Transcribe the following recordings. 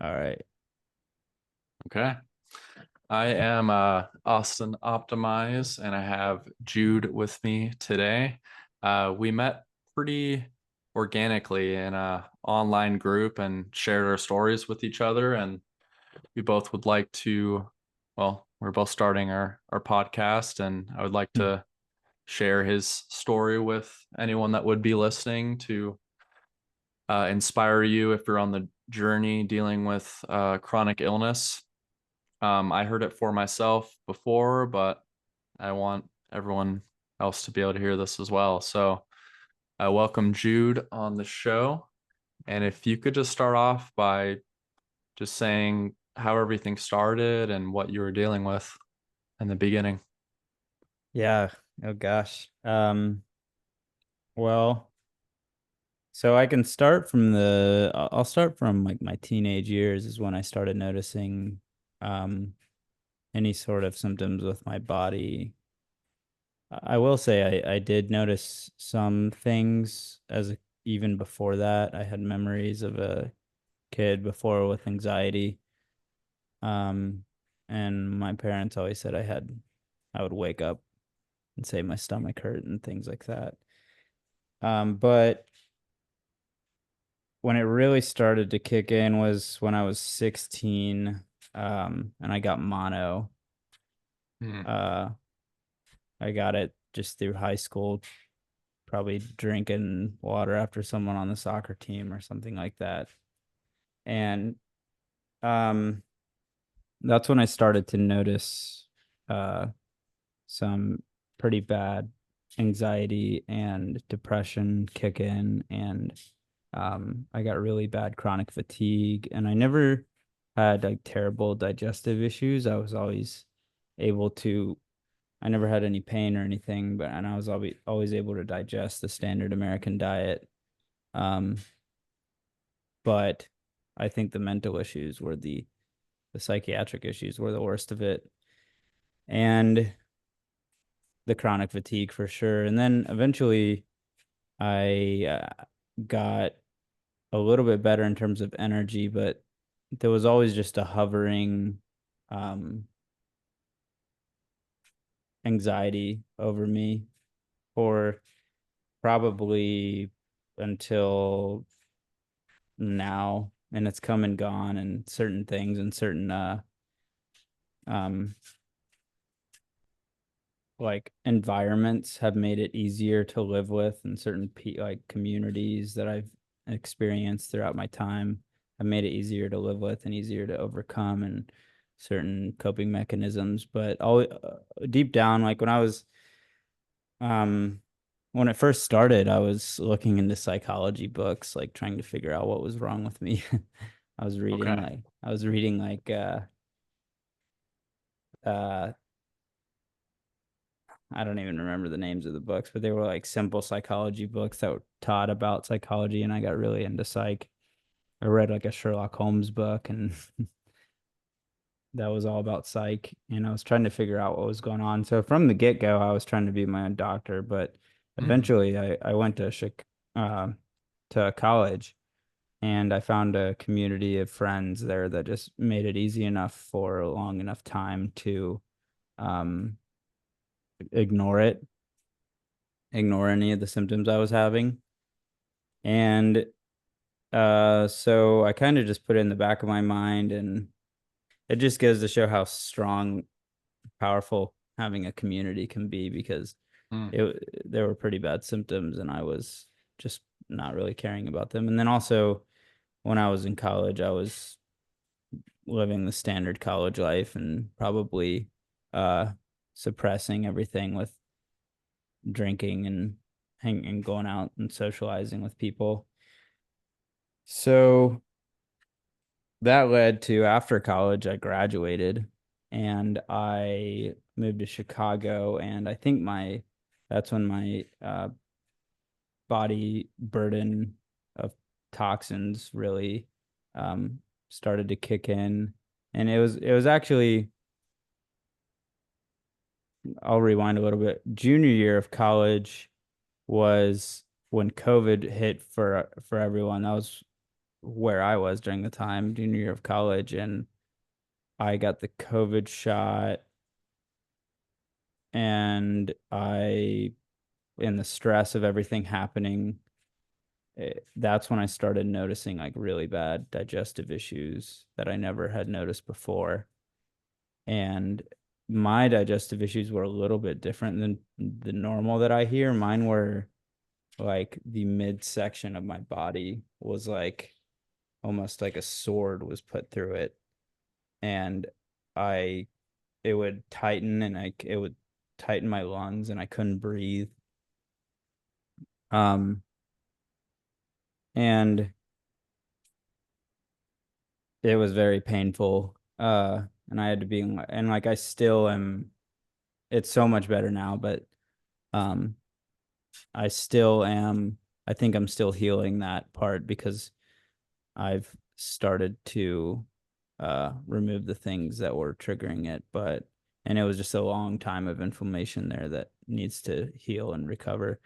All right. Okay. I am Austin Optimize, and I have Jude with me today. We met pretty organically in a online group and shared our stories with each other, and we both would like to, well, we're both starting our podcast, and I would like Hmm. to share his story with anyone that would be listening to inspire you if you're on the journey dealing with chronic illness. I heard it for myself before, but I want everyone else to be able to hear this as well. So I welcome Jude on the show. And if you could just start off by just saying how everything started and what you were dealing with in the beginning. Yeah. Oh gosh. Well, so I can start from I'll start from like my teenage years is when I started noticing um any sort of symptoms with my body. I will say I did notice some things even before that. I had memories of a kid before with anxiety. Um, and my parents always said I would wake up and say my stomach hurt and things like that. But when it really started to kick in was when I was 16, and I got mono. Hmm. Uh, I got it just through high school, probably drinking water after someone on the soccer team or something like that. And um, that's when I started to notice uh, some pretty bad anxiety and depression kick in, and I got really bad chronic fatigue, and I never had like terrible digestive issues. I was always able to I never had any pain or anything, but and I was always able to digest the standard American diet. Um, but I think the mental issues were the psychiatric issues were the worst of it. And the chronic fatigue for sure. And then eventually I got a little bit better in terms of energy, but there was always just a hovering um, anxiety over me for probably until now. And it's come and gone, and certain things and certain um, like environments have made it easier to live with, and certain like communities that I've experienced throughout my time have made it easier to live with and easier to overcome, and certain coping mechanisms. But all deep down, like um when it first started, I was looking into psychology books, like trying to figure out what was wrong with me. Okay. I was reading like uh I don't even remember the names of the books, but they were like simple psychology books that were taught about psychology, and I got really into psych. I read like a Sherlock Holmes book, and that was all about psych. And I was trying to figure out what was going on. So from the get-go, I was trying to be my own doctor, but Hmm. eventually I went uh, to college, and I found a community of friends there that just made it easy enough for a long enough time to um, ignore it, ignore any of the symptoms I was having. And so I kind of just put it in the back of my mind, and it just goes to show how strong, powerful having a community can be, because Hmm. there were pretty bad symptoms, and I was just not really caring about them. And then also when I was in college, I was living the standard college life and probably uh suppressing everything with drinking and hanging and going out and socializing with people. So that led to, after college, I graduated and I moved to Chicago. And I think that's when my body burden of toxins really um, started to kick in. And it was actually, I'll rewind a little bit. Junior year of college was when COVID hit for everyone. That was where I was during the time, junior year of college, and I got the COVID shot, and in the stress of everything happening, that's when I started noticing like really bad digestive issues that I never had noticed before. And my digestive issues were a little bit different than the normal that I hear. Mine were like the midsection of my body was like almost like a sword was put through it. And I, it would tighten and it would tighten my lungs and I couldn't breathe. Um, and it was very painful. And I had to be and like I still am, it's so much better now, but um I still am, I think I'm still healing that part because I've started to remove the things that were triggering it, but and it was just a long time of inflammation there that needs to heal and recover.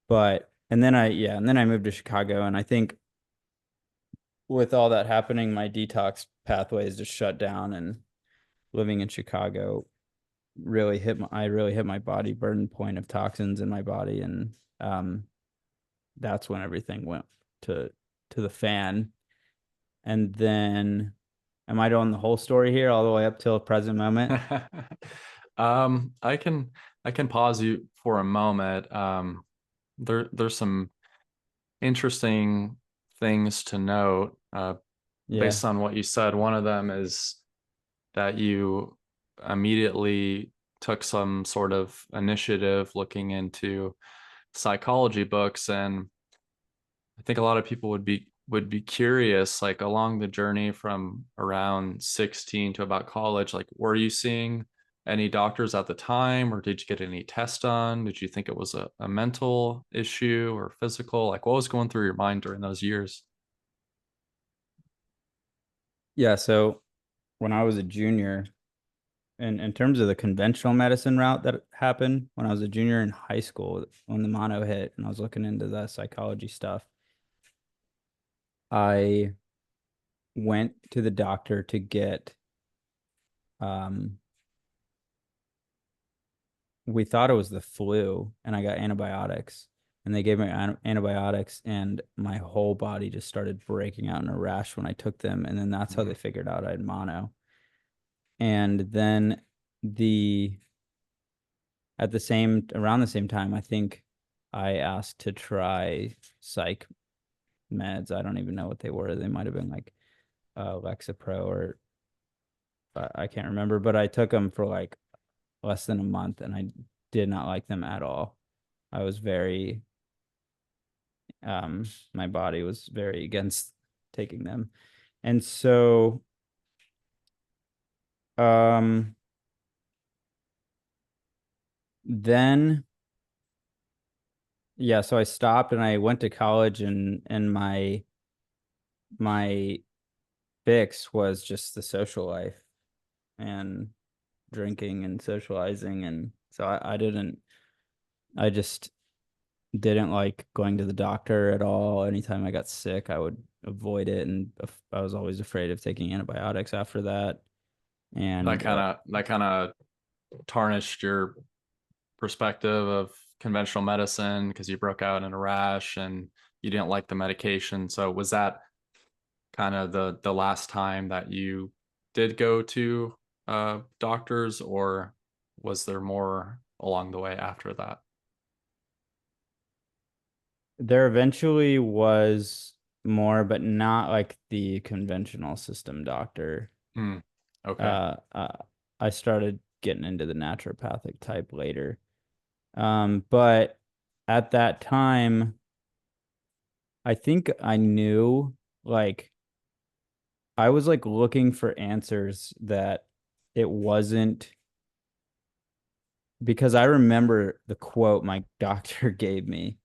But and then I moved to Chicago, and I think with all that happening, my detox pathways just shut down, and living in Chicago I really hit my body burden point of toxins in my body, and um that's when everything went to the fan. And then am I doing the whole story here all the way up till present moment? um, I can I can pause you for a moment. There's some interesting things to note Yeah. based on what you said. One of them is that you immediately took some sort of initiative looking into psychology books, and I think a lot of people would be curious, like along the journey from around 16 to about college, like were you seeing any doctors at the time, or did you get any tests done? Did you think it was a mental issue or physical? Like what was going through your mind during those years? Yeah, so when I was a junior, and in terms of the conventional medicine route that happened when I was a junior in high school, when the mono hit and I was looking into the psychology stuff, I went to the doctor to get um we thought it was the flu, and I got antibiotics, and they gave me antibiotics, and my whole body just started breaking out in a rash when I took them, and then that's how they Mm. figured out I had mono. And then the at the same around the same time, I think I asked to try psych meds. I don't even know what they were. They might have been like Lexapro, or I can't remember, but I took them for like less than a month, and I did not like them at all. I was very my body was very against taking them. And so um then yeah, so I stopped and I went to college, and my fix was just the social life and drinking and socializing. And so I just didn't like going to the doctor at all. Anytime I got sick, I would avoid it, and I was always afraid of taking antibiotics after that. That And kind of tarnished your perspective of conventional medicine because you broke out in a rash and you didn't like the medication. So was that kind of the last time that you did go to doctors, or was there more along the way after that? there eventually was more, but not like the conventional system doctor. Hmm. Okay. Uh, I started getting into the naturopathic type later. But at that time, I think I knew, like I was like looking for answers that it wasn't, because I remember the quote my doctor gave me.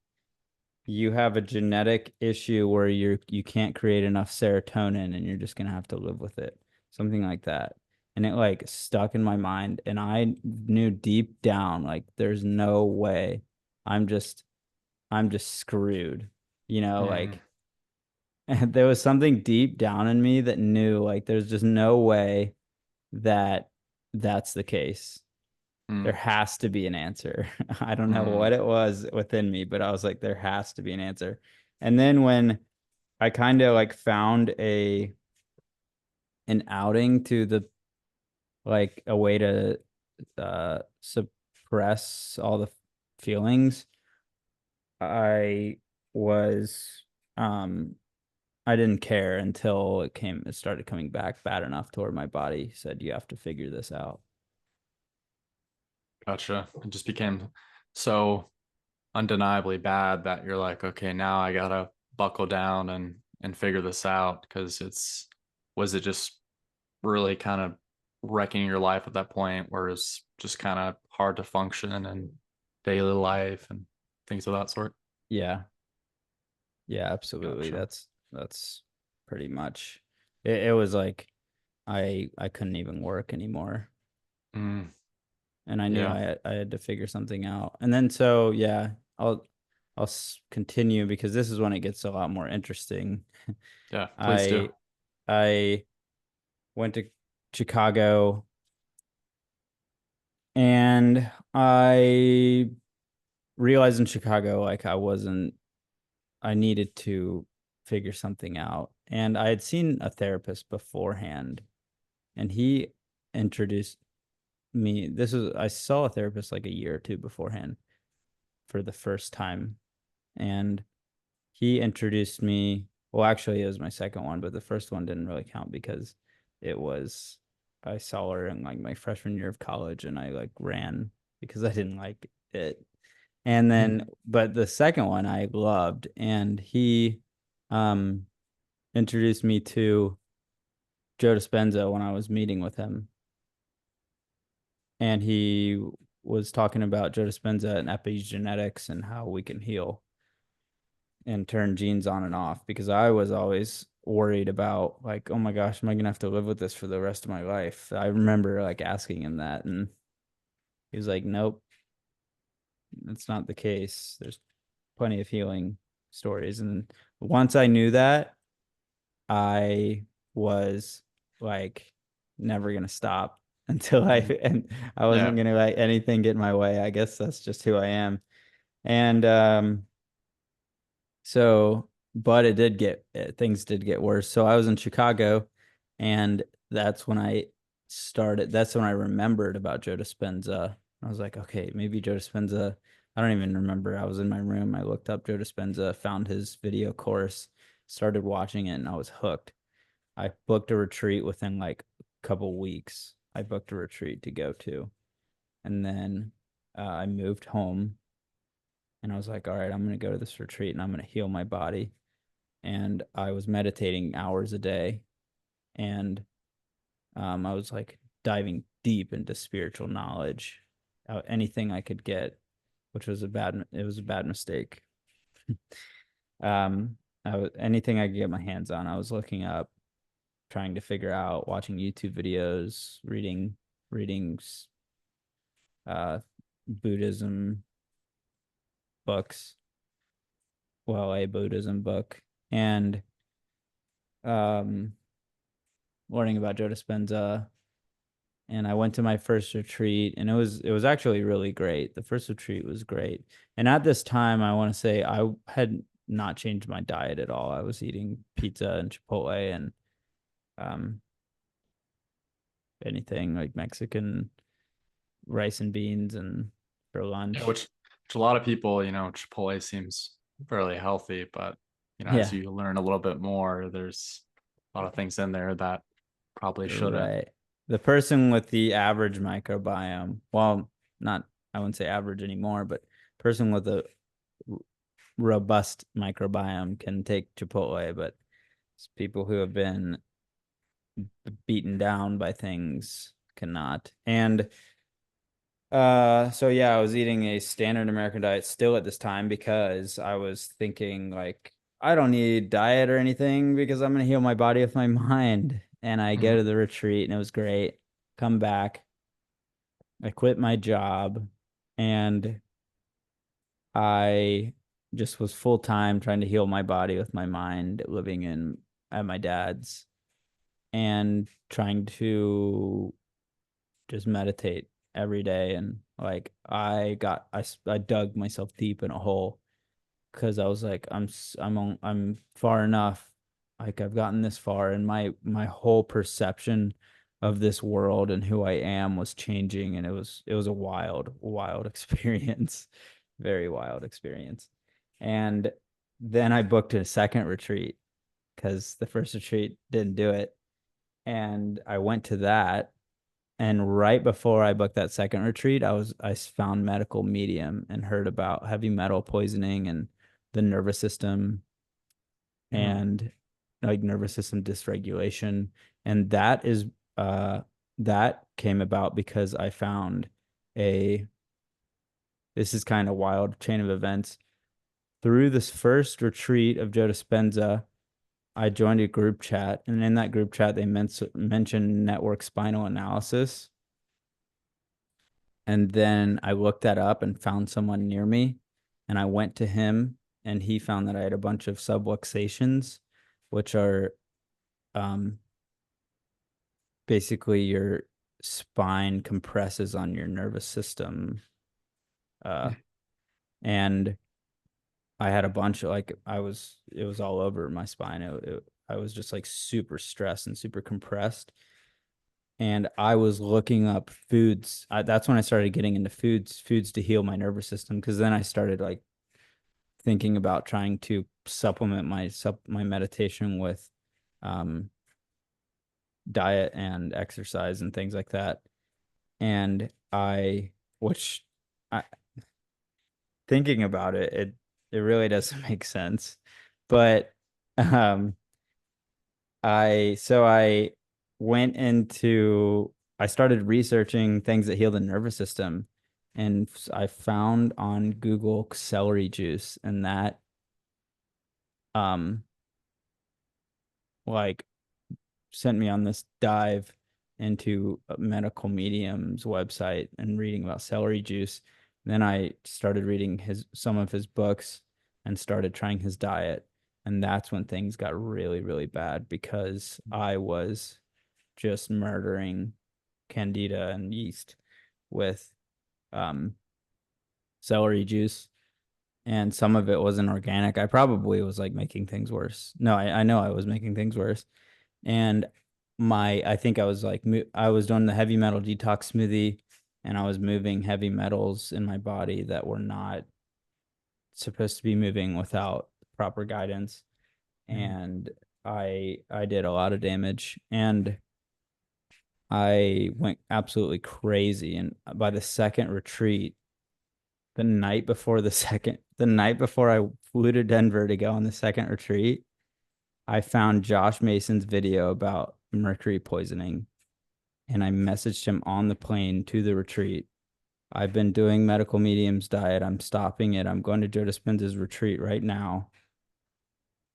You have a genetic issue where you can't create enough serotonin, and you're just gonna have to live with it. Something like that. And it like stuck in my mind, and I knew deep down like there's no way. I'm just I'm just screwed. You know, Hmm. like And there was something deep down in me that knew like there's just no way that that's the case. There Mm, has to be an answer. I don't know mm, what it was within me, but I was like, there has to be an answer. And then when I kind of like found a an outing to the like a way to suppress all the feelings, I was I didn't care until it started coming back bad enough to where my body said you have to figure this out. gotcha. It just became so undeniably bad that you're like, okay, now I gotta buckle down and figure this out because it's was it just really kind of wrecking your life at that point where it's just kind of hard to function and daily life and things of that sort. Yeah. Yeah, absolutely. Gotcha. That's pretty much it was like I couldn't even work anymore. Mm, And I knew yeah, I had to figure something out. And then so yeah, I'll continue because this is when it gets a lot more interesting. yeah, please do. I I went to Chicago and I realized in Chicago like I needed to figure something out. And I had seen a therapist beforehand and he introduced me. I saw a therapist like a year or two beforehand for the first time. And he introduced me. Well, actually, it was my second one, but the first one didn't really count because it was, I saw her in like my freshman year of college and I like ran because I didn't like it. And Mm. then, but the second one I loved, and he um introduced me to Joe Dispenza when I was meeting with him. And he was talking about Joe Dispenza and epigenetics and how we can heal and turn genes on and off because I was always worried about like, oh my gosh, am I gonna have to live with this for the rest of my life? I remember like asking him that, and he was like, nope, that's not the case. There's plenty of healing stories. And once I knew that, I was like never gonna stop until Mm. and I Yeah. wasn't gonna let anything get in my way. I guess that's just who I am. And so, but things did get worse. So I was in Chicago, and that's when I started. That's when I remembered about Joe Dispenza. I was like, okay, maybe Joe Dispenza. I don't even remember. I was in my room. I looked up Joe Dispenza, found his video course, started watching it, and I was hooked. I booked a retreat within like a couple weeks. I booked a retreat to go to, and then I moved home, and I was like, all right, I'm gonna go to this retreat, and I'm gonna heal my body. And I was meditating hours a day, and I was like diving deep into spiritual knowledge, anything I could get, which was it was a bad mistake. Anything I could get my hands on, I was looking up, trying to figure out, watching YouTube videos, reading uh, Buddhism books, well, a Buddhism book, and um, learning about Joe Dispenza. And I went to my first retreat, and it was actually really great. The first retreat was great. And at this time, I want to say I had not changed my diet at all. I was eating pizza and Chipotle and um anything like Mexican rice and beans and for Yeah, lunch. which a lot of people, Chipotle seems fairly healthy, but as Yeah, you learn a little bit more, there's a lot of things in there that probably shouldn't. right. The person with the average microbiome, well, not I wouldn't say average anymore, but person with a robust microbiome can take Chipotle, but people who have been beaten down by things cannot. And so yeah, I was eating a standard American diet still at this time because I was thinking like I don't need diet or anything because I'm gonna heal my body with my mind. And I go Mhm. to the retreat and it was great. Come back, I quit my job and I just was full time trying to heal my body with my mind, living in at my dad's and trying to just meditate every day. And like I dug myself deep in a hole because I was like, I'm far enough. Like I've gotten this far, and my whole perception of this world and who I am was changing, and it was a wild experience, very wild experience. And then I booked a second retreat because the first retreat didn't do it, and I went to that. And right before I booked that second retreat, I found medical medium and heard about heavy metal poisoning and the nervous system Mm. and like nervous system dysregulation. And uh that came about because I found a this is kind of wild chain of events. Through this first retreat of Joe Dispenza, I joined a group chat, and in that group chat, they mentioned network spinal analysis. And then I looked that up and found someone near me. And I went to him, and he found that I had a bunch of subluxations, which are um, basically your spine compresses on your nervous system. Uh, and I had a bunch of like, it was all over my spine. I was just like super stressed and super compressed. And I was looking up foods. That's when I started getting into foods to heal my nervous system. Because then I started like thinking about trying to supplement my meditation with um, diet and exercise and things like that. And which I, thinking about it, it really doesn't make sense. But um, I went into I started researching things that heal the nervous system, and I found on Google celery juice, and that um like sent me on this dive into a medical medium's website and reading about celery juice. And then I started reading his some of his books and started trying his diet. And that's when things got really, really bad because I was just murdering candida and yeast with um, celery juice. And some of it wasn't organic. I probably was like making things worse. No, I know I was making things worse. And I think I was like I was doing the heavy metal detox smoothie, and I was moving heavy metals in my body that were not supposed to be moving without proper guidance. Mm. And I did a lot of damage, and I went absolutely crazy. And by the second retreat, the night before I flew to Denver to go on the second retreat, I found Josh Mason's video about mercury poisoning, and I messaged him on the plane to the retreat. I've been doing medical mediums diet. I'm stopping it. I'm going to Joe Dispenza's retreat right now.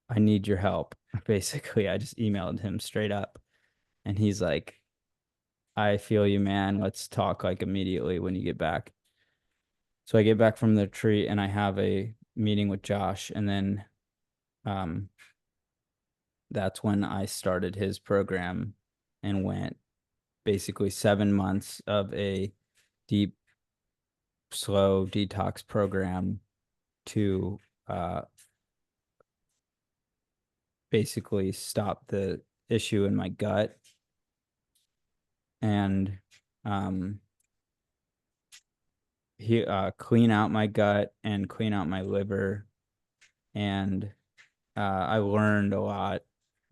I need your help. Basically, I just emailed him straight up, and he's like, I feel you, man. Let's talk like immediately when you get back. So I get back from the retreat and I have a meeting with Josh, and then um, that's when I started his program and went basically 7 months of a deep, slow detox program to uh, basically stop the issue in my gut and um, clean out my gut and clean out my liver. And I learned a lot.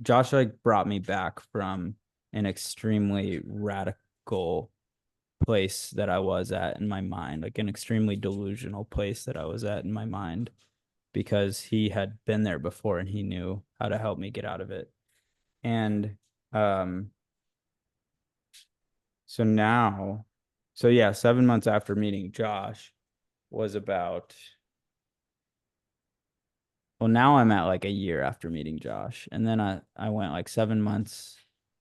Josh like brought me back from an extremely radical place that I was at in my mind, like an extremely delusional place that I was at in my mind, because he had been there before and he knew how to help me get out of it. And um, so now, so yeah, 7 months after meeting Josh was about, well, now I'm at like a year after meeting Josh. And then I went like 7 months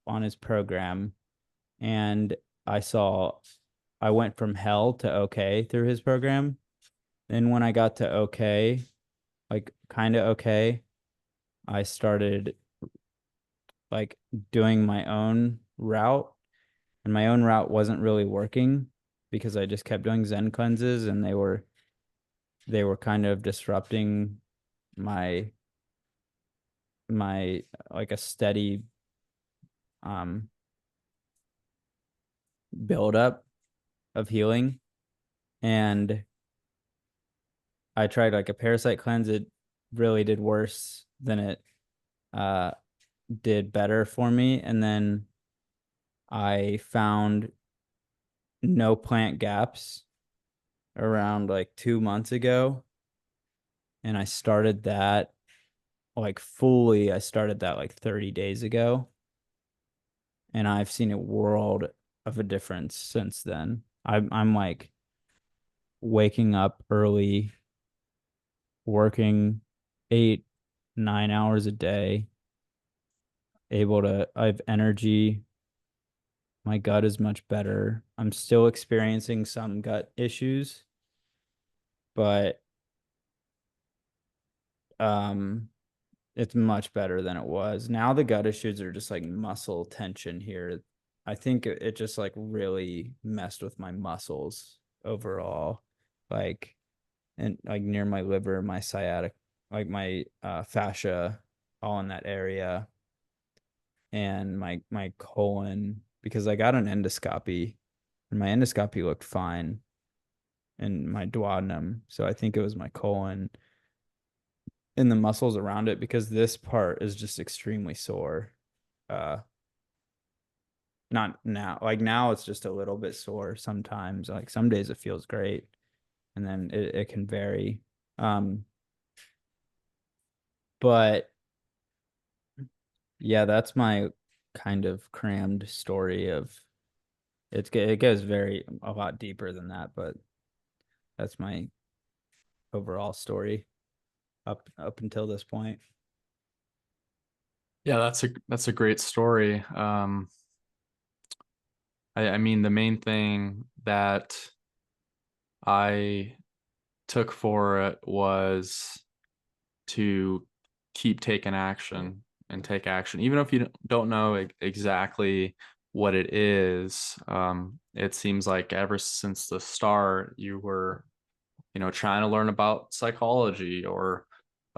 on his program, and I saw I went from hell to okay through his program. Then when I got to okay, like kind of okay, I started like doing my own route, and my own route wasn't really working because I just kept doing Zen cleanses, and they were kind of disrupting my my like a steady um buildup of healing. And I tried like a parasite cleanse. It really did worse than it uh did better for me. And then I found no plant gaps around like 2 months ago. And I started that like fully. I started that like 30 days ago. And I've seen a world of a difference since then. I'm like waking up early, working 8, 9 hours a day, I have energy. My gut is much better. I'm still experiencing some gut issues, but um it's much better than it was. Now the gut issues are just like muscle tension here. I think it just like really messed with my muscles overall. Like and like near my liver, my sciatic, like my fascia, all in that area, and my colon, because I got an endoscopy, and my endoscopy looked fine, and my duodenum. So I think it was my colon and the muscles around it, because this part is just extremely sore. Uh, Not now. Like now it's just a little bit sore sometimes. Like some days it feels great, and then it can vary. Um, but yeah, that's my kind of crammed story of it goes very a lot deeper than that, but that's my overall story up until this point. Yeah, that's a great story. I mean, the main thing that I took for it was to keep taking action and take action, even if you don't know exactly what it is. It seems like ever since the start, you were, trying to learn about psychology, or,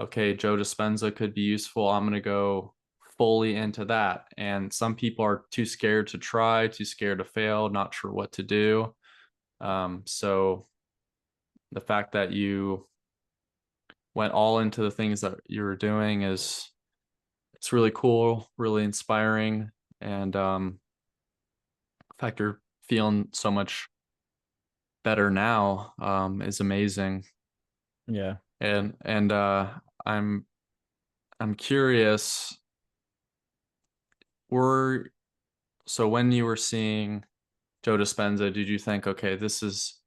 okay, Joe Dispenza could be useful. I'm going to go fully into that. And some people are too scared to try, too scared to fail, not sure what to do. So the fact that you went all into the things that you were doing is it's really cool, really inspiring, and the fact you're feeling so much better now is amazing. Yeah. And I'm I'm curious, were so when you were seeing Joe Dispenza, did you think, okay, this is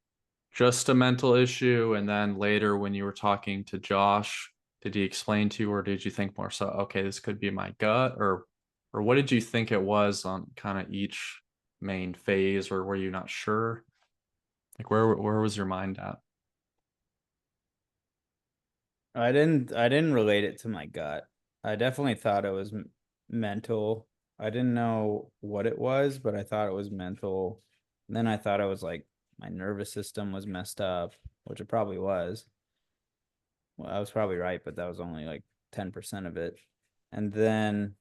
just a mental issue? And then later when you were talking to Josh, did he explain to you, or did you think more so, okay, this could be my gut, or what did you think it was on kind of each main phase, or were you not sure? Like where was your mind at? I didn't relate it to my gut. I definitely thought it was mental. I didn't know what it was, but I thought it was mental. And then I thought it was like my nervous system was messed up, which it probably was. Well, I was probably right, but that was only like 10% of it. And then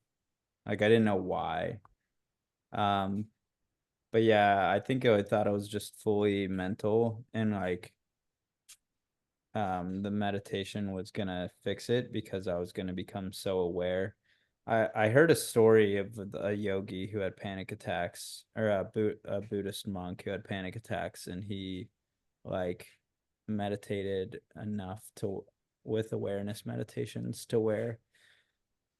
like I didn't know why. Um, but yeah, I think I thought it was just fully mental, and like the meditation was gonna fix it because I was gonna become so aware. I heard a story of a yogi who had panic attacks, or a Buddhist monk who had panic attacks, and he like meditated enough to with awareness meditations to where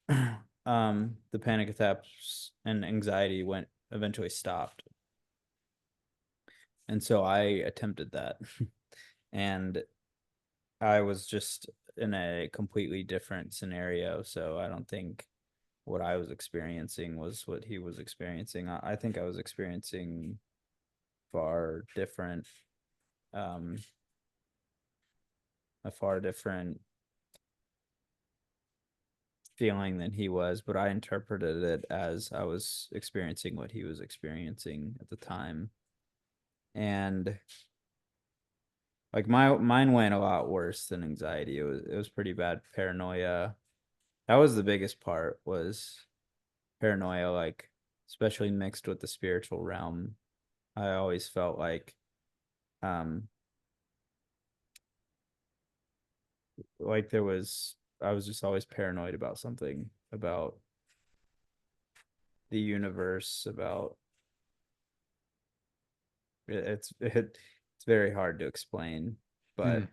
the panic attacks and anxiety went eventually stopped. And so I attempted that. And I was just in a completely different scenario. So I don't think what I was experiencing was what he was experiencing. I think I was experiencing far different, um, a far different feeling than he was, but I interpreted it as I was experiencing what he was experiencing at the time. And like mine went a lot worse than anxiety. It was pretty bad paranoia. That was the biggest part was paranoia, like especially mixed with the spiritual realm. I always felt um like there was I was just always paranoid about something, about the universe, about it's very hard to explain, Mm,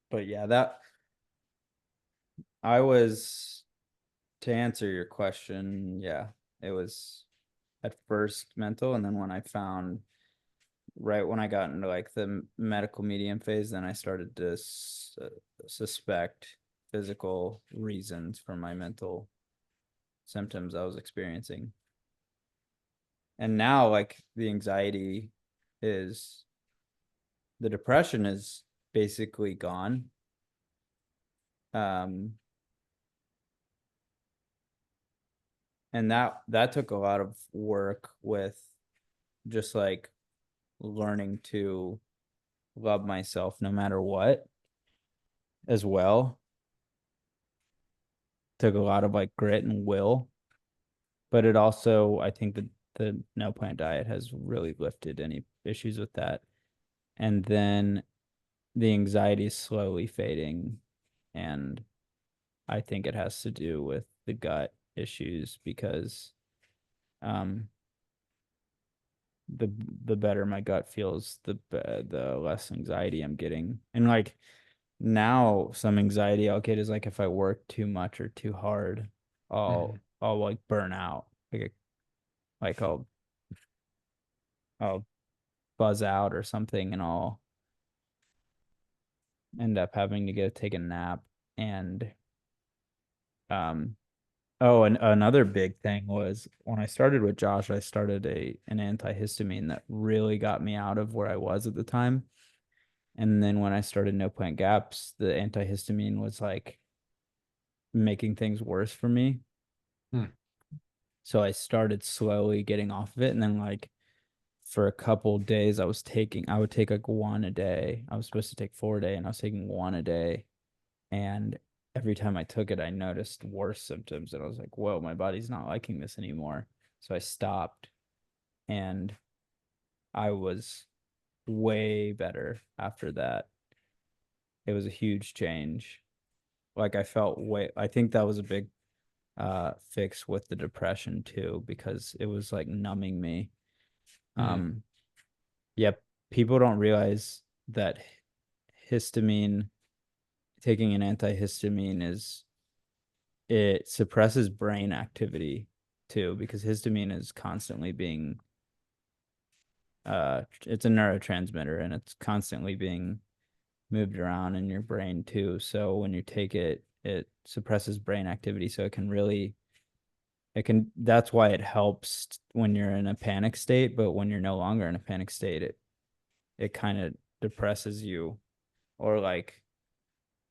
but yeah, that I was to answer your question, yeah, it was at first mental, and then when I found right when I got into like the medical medium phase, then I started to suspect physical reasons for my mental symptoms I was experiencing. And now, like the anxiety is, the depression is basically gone. Um, and that took a lot of work with just like learning to love myself no matter what as well. Took a lot of like grit and will, but it also, I think that the no plant diet has really lifted any issues with that. And then the anxiety is slowly fading, and I think it has to do with the gut issues because um the the better my gut feels, the less anxiety I'm getting. And like now some anxiety I'll get is like if I work too much or too hard, mm, I'll like burn out. Like I'll buzz out or something, and I'll end up having to take a nap. And um oh, and another big thing was when I started with Josh, I started an antihistamine that really got me out of where I was at the time. And then when I started No Plant Gaps, the antihistamine was like making things worse for me. mm, So I started slowly getting off of it. And then like for a couple days I would take like one a day. I was supposed to take 4 a day, and I was taking one a day. And every time I took it, I noticed worse symptoms. And I was like, whoa, my body's not liking this anymore. So I stopped, and I was way better after that. It was a huge change. Like I think that was a big fix with the depression too, because it was like numbing me. mm. Um yep, people don't realize that histamine, taking an antihistamine is, it suppresses brain activity too, because histamine is constantly being it's a neurotransmitter, and it's constantly being moved around in your brain too. So when you take it, it suppresses brain activity, so that's why it helps when you're in a panic state, but when you're no longer in a panic state, it kind of depresses you, or like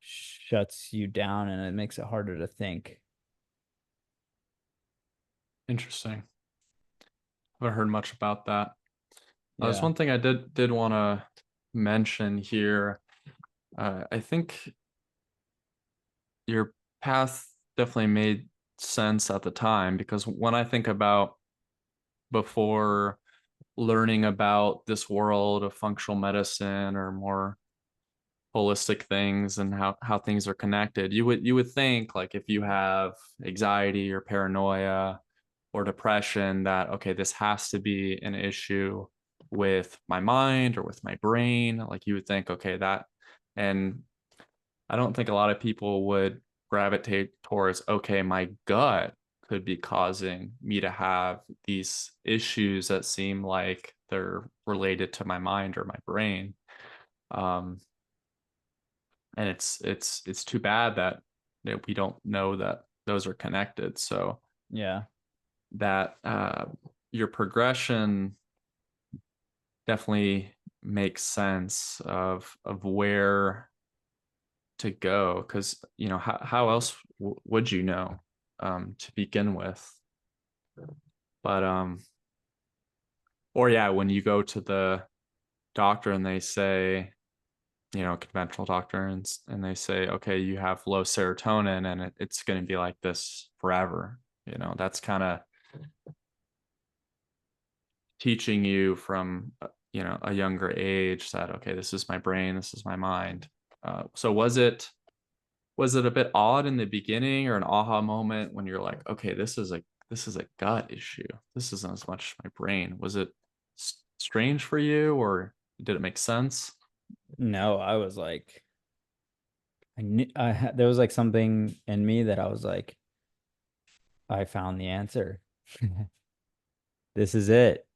shuts you down, and it makes it harder to think. Interesting. Haven't heard much about that. There's Yeah. one thing I did want to mention here. I think your path definitely made sense at the time, because when I think about before learning about this world of functional medicine or more holistic things and how things are connected, you would think like if you have anxiety or paranoia or depression, that okay, this has to be an issue with my mind or with my brain. Like you would think, okay, that, and I don't think a lot of people would gravitate towards, okay, my gut could be causing me to have these issues that seem like they're related to my mind or my brain. Um, and it's too bad that we don't know that those are connected. So Yeah. that your progression definitely makes sense of where to go, because how else would you know to begin with? But or yeah, when you go to the doctor and they say, conventional doctor, and they say, okay, you have low serotonin and it's going to be like this forever. That's kind of teaching you from a younger age that, okay, this is my brain, this is my mind. So was it a bit odd in the beginning, or an aha moment when you're like, okay, this is a gut issue, this isn't as much my brain? Was it strange for you, or did it make sense? No, I was like, there was like something in me that I was like, I found the answer. This is it.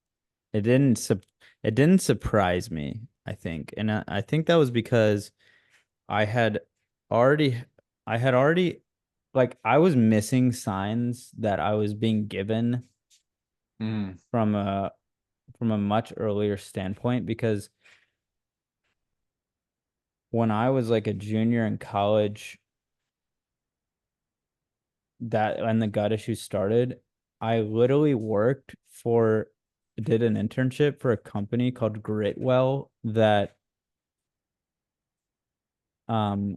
It didn't sup it didn't surprise me, I think. And I think that was because I had already I had already like I was missing signs that I was being given Mm. from a much earlier standpoint, because when I was like a junior in college, that when the gut issues started, I literally did an internship for a company called Gritwell that um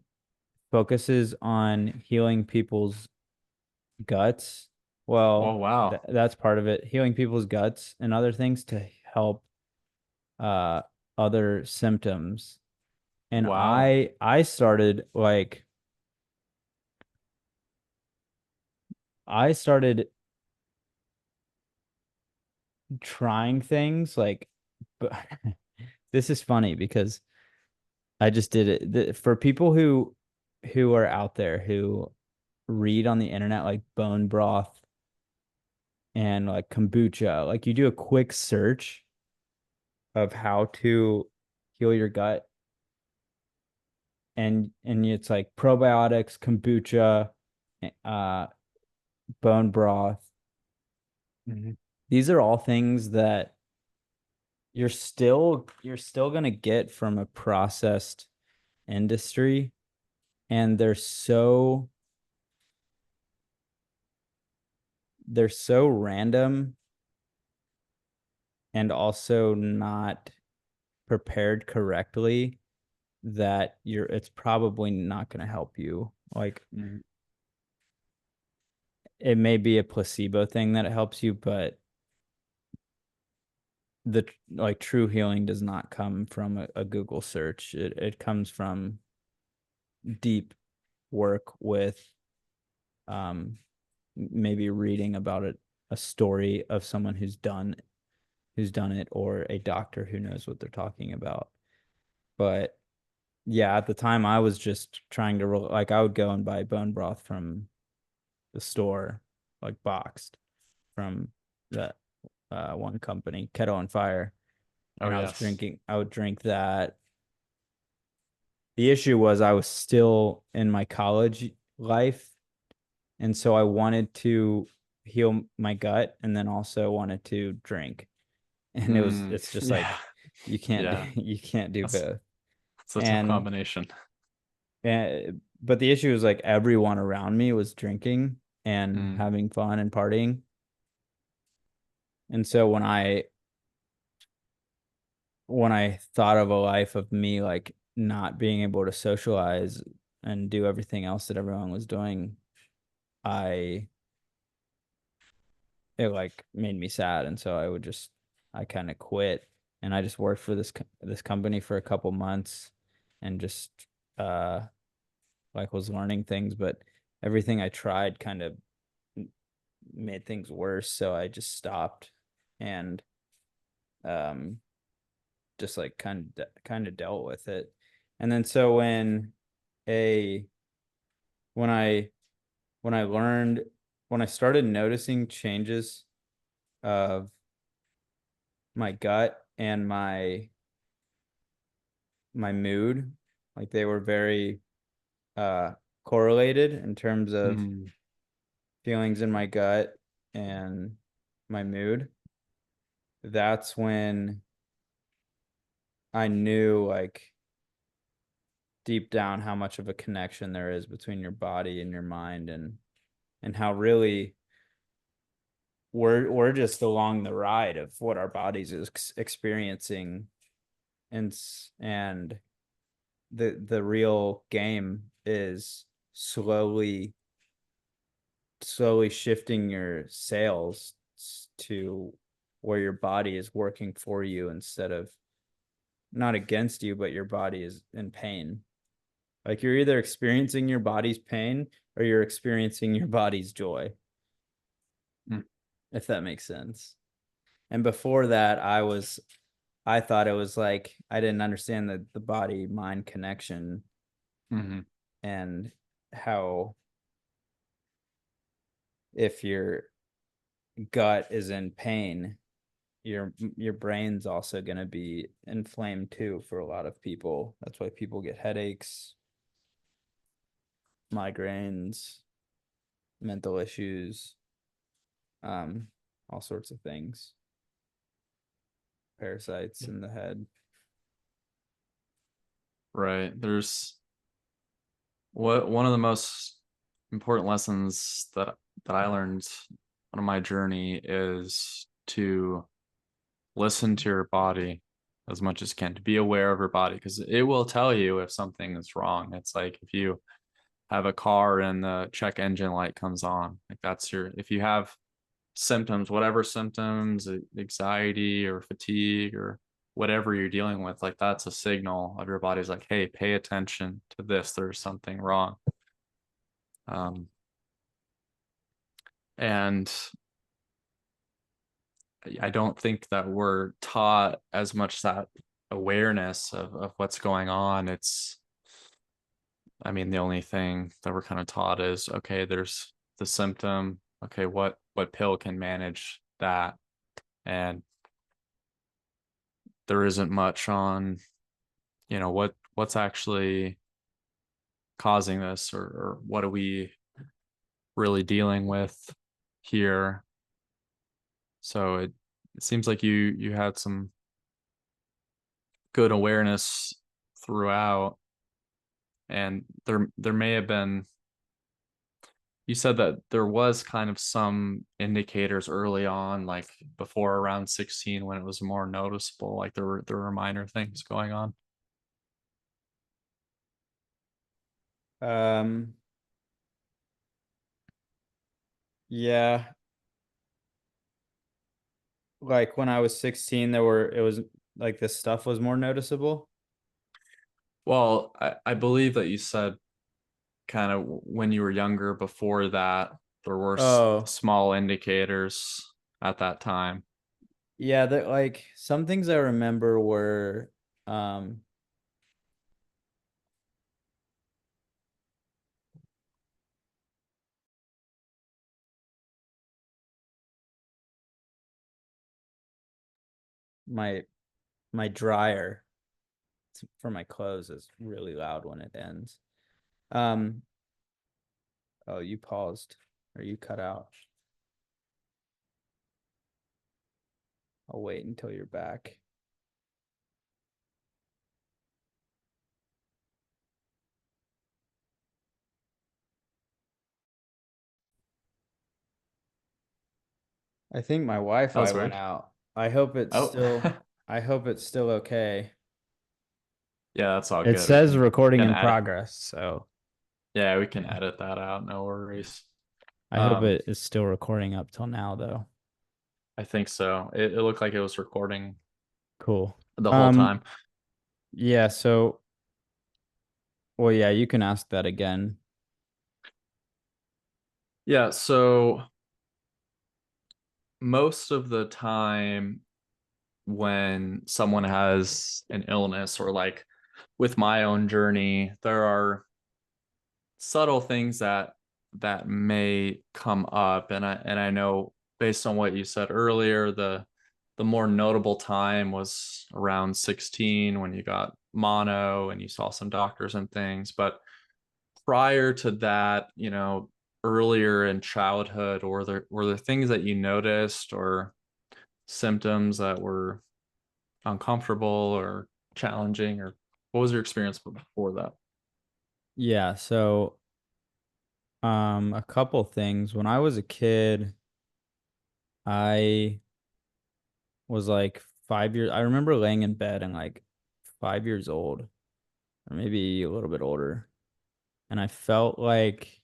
focuses on healing people's guts. Oh, Well, wow. that's part of it, healing people's guts and other things to help uh other symptoms. And Wow. I started trying things like, but this is funny because I just did it. For people who are out there who read on the internet like bone broth and like kombucha, like you do a quick search of how to heal your gut, and it's like probiotics, kombucha, uh bone broth. Mhm. These are all things that you're still gonna get from a processed industry, and they're so random and also not prepared correctly that it's probably not going to help you. Like, Mhm. it may be a placebo thing that it helps you, but the like true healing does not come from a Google search. It comes from deep work with um maybe reading about it, a story of someone who's done it, or a doctor who knows what they're talking about. But yeah, at the time I was just trying to like I would go and buy bone broth from the store, like boxed from that one company, Kettle and Fire, Oh, and yes. I would drink that. The issue was I was still in my college life, and so I wanted to heal my gut and then also wanted to drink. And it's just Yeah. like you can't Yeah. you can't do That's both. that's a tough And combination. but the issue is like everyone around me was drinking and Mm. having fun and partying. And so when I thought of a life of me like not being able to socialize and do everything else that everyone was doing, I it like made me sad. And so I kind of quit, and I just worked for this company for a couple months and just uh like was learning things, but everything I tried kind of made things worse. So I just stopped and um just like kind of dealt with it. And then so a when I when I learned when I started noticing changes of my gut and my mood, like they were very uh correlated in terms of Mm. feelings in my gut and my mood. That's when I knew like deep down how much of a connection there is between your body and your mind, and how really we're just along the ride of what our bodies is experiencing, and the real game is slowly shifting your sails to where your body is working for you instead of not against you, but your body is in pain. Like you're either experiencing your body's pain or you're experiencing your body's joy, Mm. if that makes sense. And before that, I thought it was like I didn't understand the body mind connection, Mm-hmm. and how if your gut is in pain, your brain's also going to be inflamed too for a lot of people. That's why people get headaches, migraines, mental issues, um, all sorts of things, parasites in the head. Right. There's what one of the most important lessons that I learned on my journey is to listen to your body as much as you can, to be aware of your body, because it will tell you if something is wrong. It's like if you have a car and the check engine light comes on, like that's your, if you have symptoms, whatever symptoms, anxiety or fatigue or whatever you're dealing with, like that's a signal of your body's like, hey, pay attention to this, there's something wrong. um and I don't think that we're taught as much that awareness of what's going on. It's, I mean, the only thing that we're kind of taught is, okay, there's the symptom. Okay, what pill can manage that? And there isn't much on, what's actually causing this, or what are we really dealing with here? So it seems like you had some good awareness throughout, and there may have been, you said that there was kind of some indicators early on, like before around 16, when it was more noticeable, like there were minor things going on. Um, yeah, like when I was 16, it was like this stuff was more noticeable. Well, I believe that you said kind of when you were younger, before that, there were Oh, small indicators at that time. yeah, that like some things I remember were um my my dryer for my clothes is really loud when it ends. Um, oh, you paused or you cut out. I'll wait until you're back. I think my That Wi-Fi was went weird. out. Oh, I hope it's still okay. yeah, that's all It good. We says can recording can in edit. progress, so Yeah, we can yeah. edit that out. No worries. I hope Um, it is still recording up till now though. I think so. It looked like it was recording Cool. the whole Um, time. yeah, so well, yeah, you can ask that again. Yeah, so most of the time when someone has an illness, or like with my own journey, there are subtle things that may come up, and I know, based on what you said earlier, the more notable time was around 16 when you got mono and you saw some doctors and things. But prior to that, earlier in childhood, or were there things that you noticed, or symptoms that were uncomfortable or challenging, or what was your experience before that? Yeah, so a couple things. When I was a kid, I was like 5 years. I remember laying in bed and like 5 years old, or maybe a little bit older, and I felt like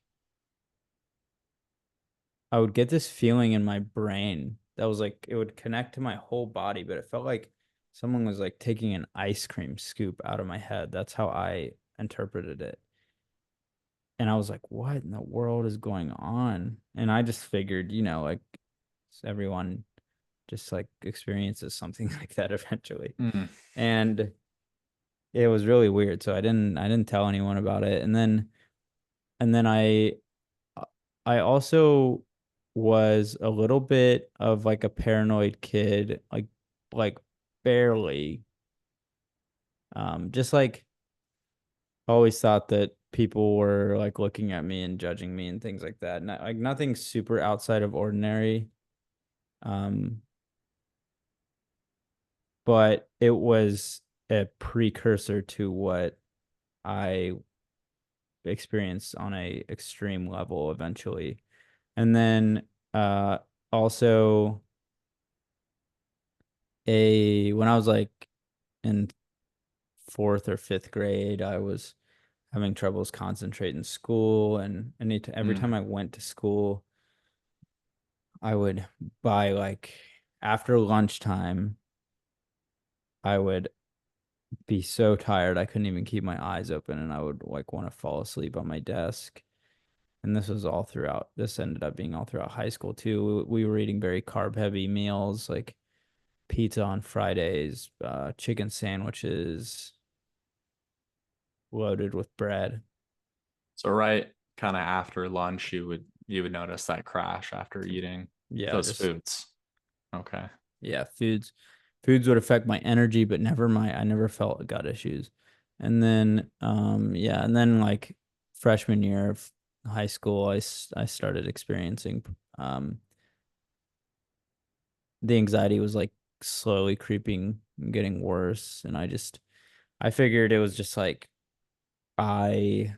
I would get this feeling in my brain that was like it would connect to my whole body, but it felt like someone was like taking an ice cream scoop out of my head. That's how I interpreted it. And I was like, what in the world is going on? And I just figured, like everyone just like experiences something like that eventually. Mm, And it was really weird. So I didn't tell anyone about it. And then I also was a little bit of like a paranoid kid, like barely. Just like always thought that people were like looking at me and judging me and things like that. Not, like nothing super outside of ordinary. Um, but it was a precursor to what I experienced on a extreme level eventually. And then also a when I was like in fourth or fifth grade, I was having troubles concentrating in school, and every mm. time I went to school, I would buy like after lunchtime, I would be so tired I couldn't even keep my eyes open, and I would like want to fall asleep on my desk. And this was all throughout. This ended up being all throughout high school too. We were eating very carb heavy meals like pizza on Fridays, chicken sandwiches loaded with bread. So right kind of after lunch, you would notice that crash after eating Yeah, those just foods. Okay. yeah, foods would affect my energy, but I never felt gut issues. And then yeah, and then like freshman year of high school, I started experiencing um the anxiety was like slowly creeping and getting worse, and I figured it was just like I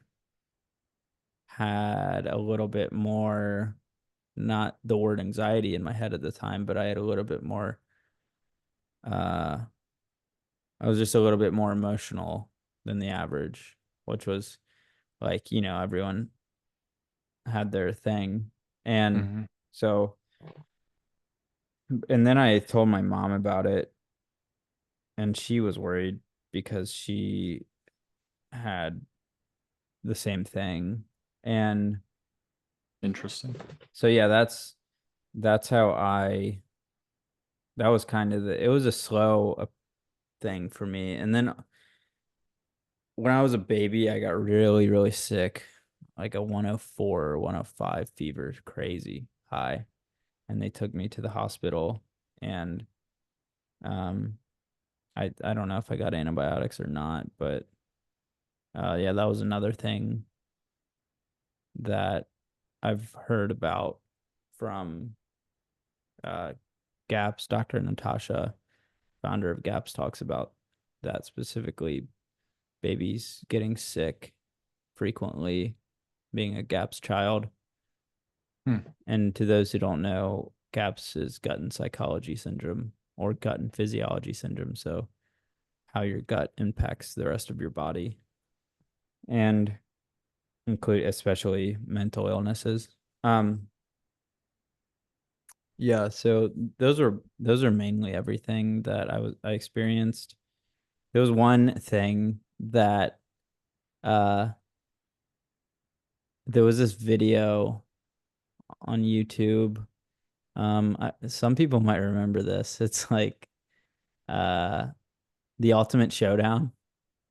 had a little bit more, not the word anxiety in my head at the time, but I had a little bit more uh I was just a little bit more emotional than the average, which was like, everyone had their thing. And Hmm. so, and then I told my mom about it, and she was worried because she had the same thing. And Interesting. so, yeah, that's how that was kind of it was a slow thing for me. And then when I was a baby, I got really, really sick, like a 104 or 105 fever, crazy high. And they took me to the hospital. And um, I don't know if I got antibiotics or not, but yeah, that was another thing that I've heard about from uh, GAPS. Dr. Natasha, founder of GAPS, talks about that specifically, babies getting sick frequently, being a GAPS child. Hmm. And to those who don't know, GAPS is gut and psychology syndrome or gut and physiology syndrome. So, how your gut impacts the rest of your body and include especially mental illnesses. Um, yeah, so those are mainly everything that I experienced. There was one thing that uh there was this video on YouTube. Some people might remember this. It's like uh The Ultimate Showdown.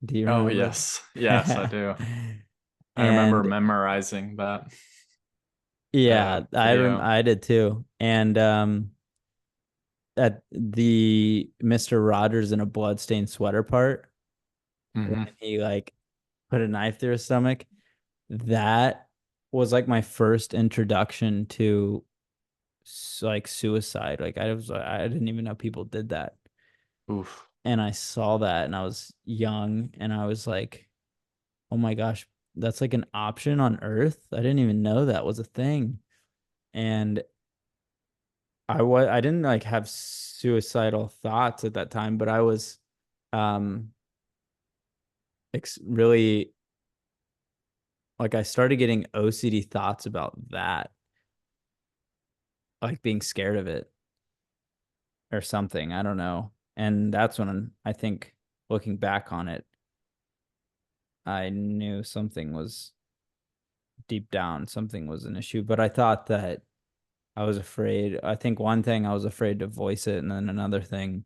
Do you Oh, remember? yes. Yes, I do. I remember And memorizing that yeah, video. I did too. And at the Mr. Rogers in a bloodstained sweater part when Hmm. he like put a knife through his stomach, that was like my first introduction to like suicide. Like I didn't even know people did that. Oof. And I saw that and I was young and I was like, "Oh my gosh." that's like an option on Earth. I didn't even know that was a thing. And I didn't like have suicidal thoughts at that time, but I was um really like I started getting OCD thoughts about that, like being scared of it or something. I don't know. And that's when I think looking back on it, I knew something was deep down, something was an issue. But I thought that I was afraid. I think one thing I was afraid to voice it, and then another thing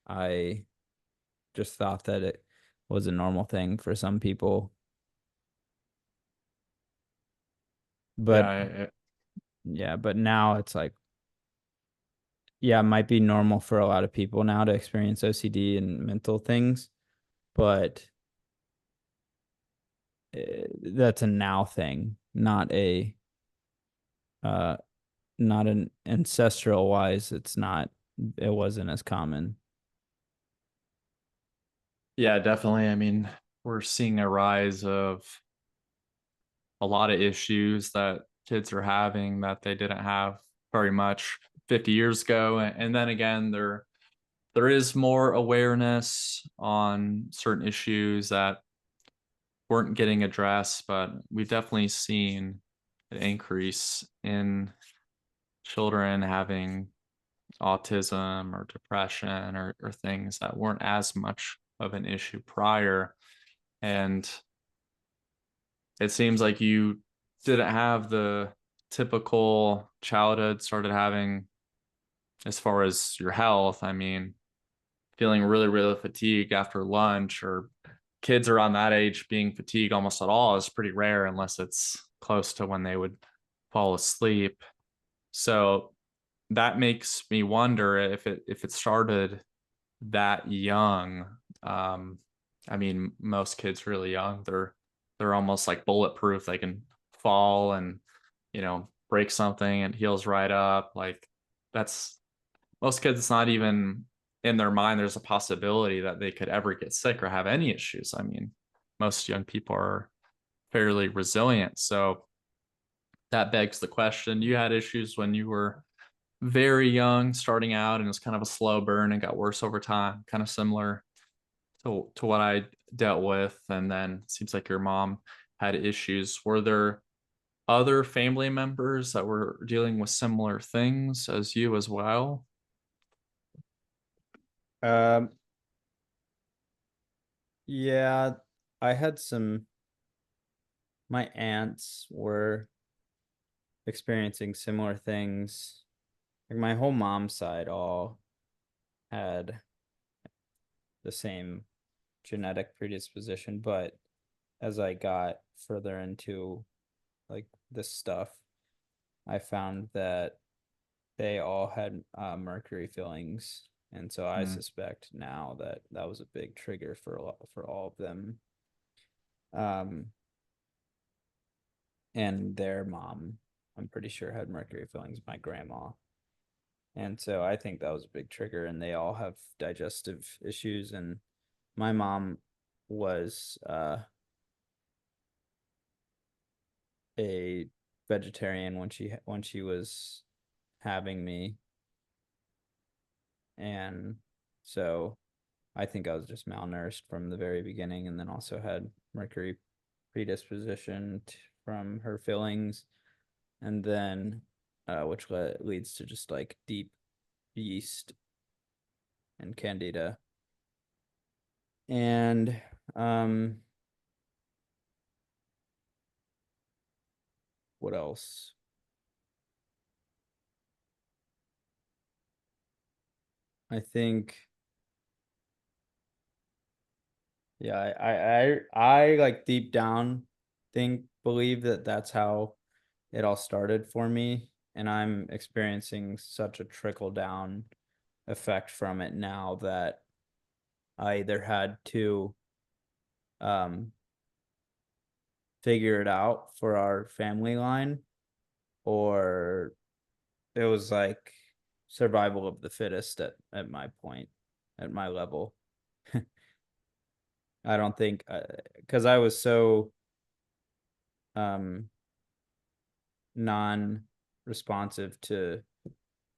I just thought that it was a normal thing for some people. Yeah, But I, yeah, but now it's like, yeah, it might be normal for a lot of people now to experience OCD and mental things, but that's a now thing, uh not an ancestral wise. It wasn't as common. yeah, definitely. I mean, we're seeing a rise of a lot of issues that kids are having that they didn't have very much 50 years ago. And then again, there is more awareness on certain issues that weren't getting addressed, but we've definitely seen an increase in children having autism or depression or things that weren't as much of an issue prior. And it seems like you didn't have the typical childhood started having as far as your health. I mean, feeling really, really fatigued after lunch, or kids around that age being fatigued almost at all is pretty rare unless it's close to when they would fall asleep. So that makes me wonder if it started that young. Um, I mean, most kids really young, they're almost like bulletproof. They can fall and break something and heals right up. Like that's most kids. It's not even in their mind. There's a possibility that they could ever get sick or have any issues. I mean, most young people are fairly resilient. So that begs the question: you had issues when you were very young, starting out, and it's kind of a slow burn and got worse over time, kind of similar to what I dealt with. And then it seems like your mom had issues. Were there other family members that were dealing with similar things as you as well? Um, yeah, I had my aunts were experiencing similar things. Like my whole mom's side all had the same genetic predisposition, but as I got further into like this stuff, I found that they all had mercury fillings, and so I Mm, suspect now that that was a big trigger for for all of them. Um, and their mom, I'm pretty sure, had mercury fillings. My grandma, and so I think that was a big trigger. And they all have digestive issues. And my mom was a vegetarian when she was having me, and so I think I was just malnourished from the very beginning, and then also had mercury predisposition from her fillings, and then which leads to just like deep yeast and candida. And um, what else? I think, yeah, I like deep down believe that that's how it all started for me, and I'm experiencing such a trickle down effect from it now that I either had to um figure it out for our family line, or it was like survival of the fittest at my point, at my level. I don't think, because I was so um non-responsive to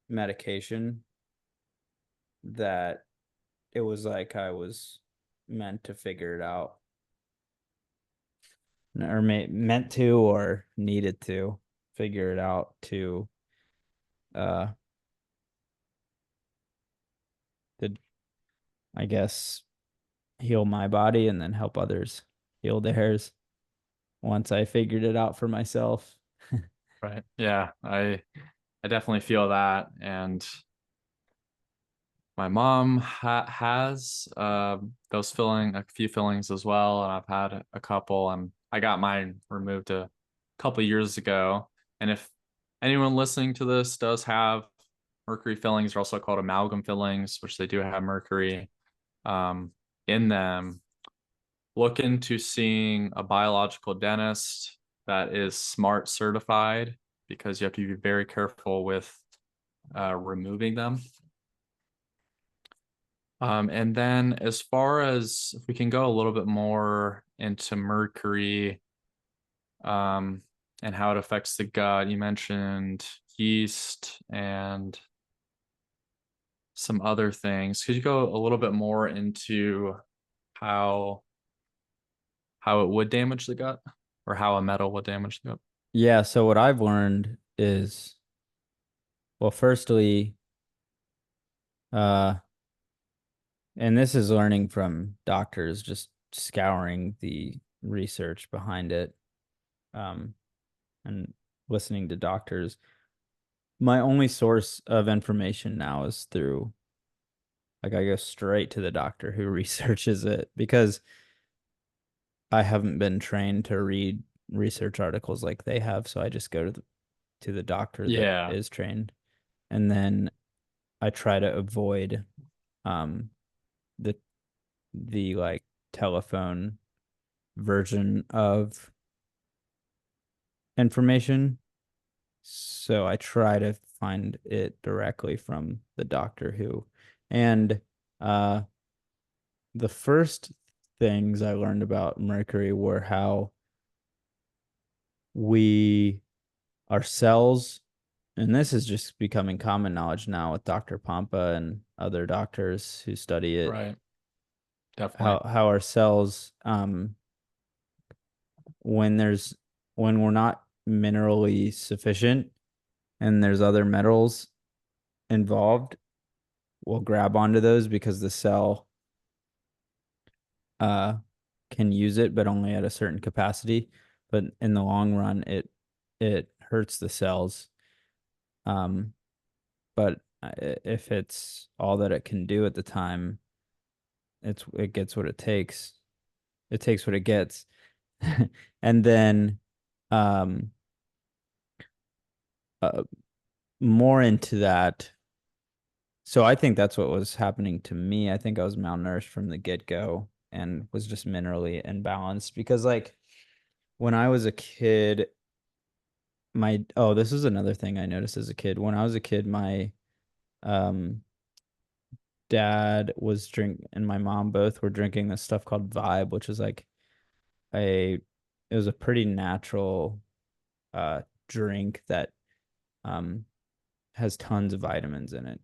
medication that it was like I was meant to figure it out, or meant to, or needed to figure it out to uh to I guess heal my body and then help others heal theirs once I figured it out for myself. Right. Yeah, I definitely feel that, and my mom has those a few fillings as well, and I've had a couple, and I got mine removed a couple years ago. And if anyone listening to this does have mercury fillings, they're also called amalgam fillings, which they do have mercury um, in them. Look into seeing a biological dentist that is SMART certified, because you have to be very careful with removing them. And then as far as if we can go a little bit more into mercury, um, and how it affects the gut, you mentioned yeast and some other things. Could you go a little bit more into how how it would damage the gut, or how a metal would damage the gut? Yeah, so what I've learned is, well, firstly, uh, and this is learning from doctors, just scouring the research behind it, um, and listening to doctors. My only source of information now is through, like, I go straight to the doctor who researches it because I haven't been trained to read research articles like they have. So I just go to the doctor that Yeah. is trained. And then I try to avoid um the like telephone version of information. So I try to find it directly from the doctor who, and uh the first things I learned about mercury were how we our cells, and this is just becoming common knowledge now with Dr. Pompa and other doctors who study it, Right. Definitely. how our cells, when when we're not minerally sufficient and there's other metals involved, we'll grab onto those because the cell uh can use it, but only at a certain capacity. But in the long run, it hurts the cells. Um, but if it's all that it can do at the time, it gets what it takes. It takes what it gets. And then um uh, more into that. So I think that's what was happening to me. I think I was malnourished from the get-go and was just minerally imbalanced because, like, when I was a kid, this is another thing I noticed as a kid. When I was a kid, my um dad was and my mom both were drinking this stuff called Vibe, which is like a it was a pretty natural drink that um has tons of vitamins in it.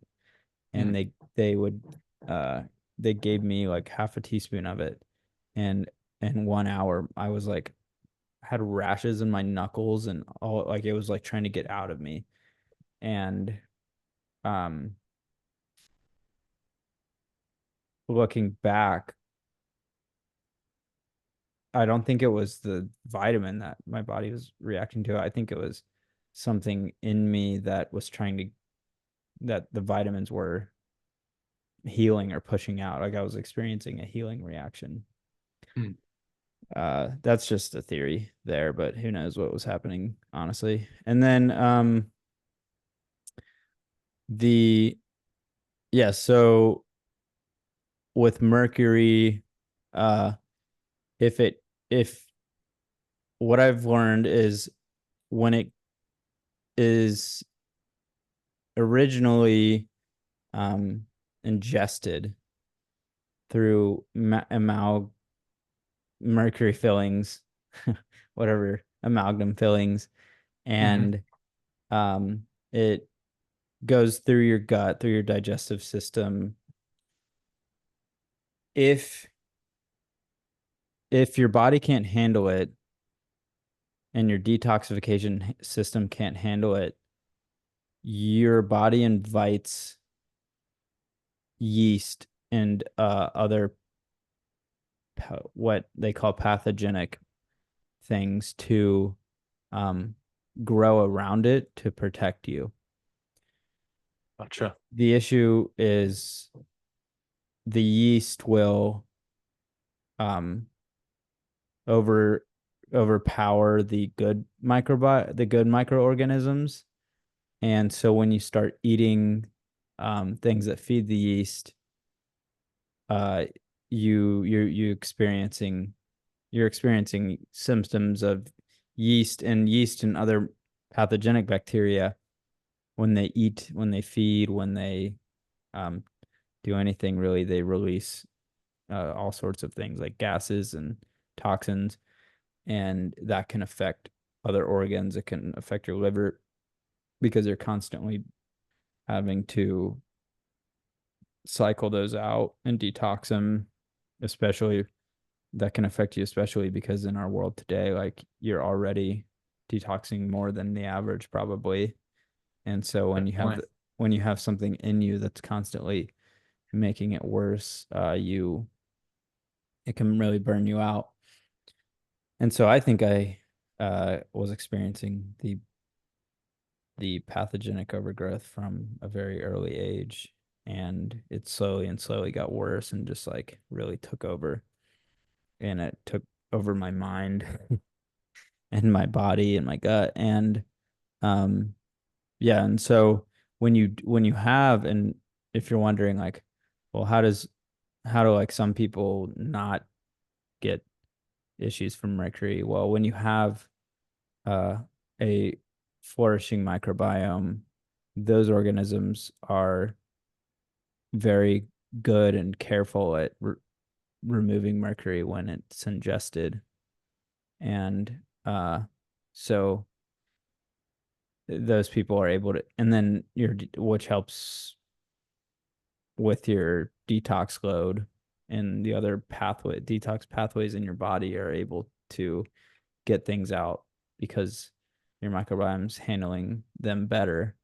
And Mm. they would uh they gave me like half a teaspoon of it, and in 1 hour I was like had rashes in my knuckles and all, like it was like trying to get out of me. And um looking back, I don't think it was the vitamin that my body was reacting to. I think it was something in me that was trying to that the vitamins were healing or pushing out. Like I was experiencing a healing reaction. Mm. That's just a theory there, but who knows what was happening, honestly. And then the yeah, so with mercury, uh if it if what I've learned is when it is originally um ingested through mercury fillings, whatever amalgam fillings, Hmm. and it goes through your gut, through your digestive system. If your body can't handle it and your detoxification system can't handle it, your body invites yeast and other what they call pathogenic things to um, grow around it to protect you. Gotcha. The issue is the yeast will um, over overpower the good microorganisms. And so when you start eating things that feed the yeast, uh, you're experiencing symptoms of yeast and other pathogenic bacteria when they eat, when they feed, when they um, do anything really. They release all sorts of things like gases and toxins, and that can affect other organs. It can affect your liver because you're constantly having to cycle those out and detox them, especially that can affect you, especially because in our world today, like you're already detoxing more than the average probably. And so Definitely. when you have something in you that's constantly making it worse, it can really burn you out. And so I think I was experiencing the pathogenic overgrowth from a very early age, and it slowly and slowly got worse and just like really took over, and it took over my mind and my body and my gut. And um yeah, and so when you have, and if you're wondering like, well, how do like some people not get issues from mercury? Well, when you have uh a flourishing microbiome, those organisms are very good and careful at removing mercury when it's ingested. And so those people are able to, and then which helps with your detox load, and the other detox pathways in your body are able to get things out because your microbiome's handling them better.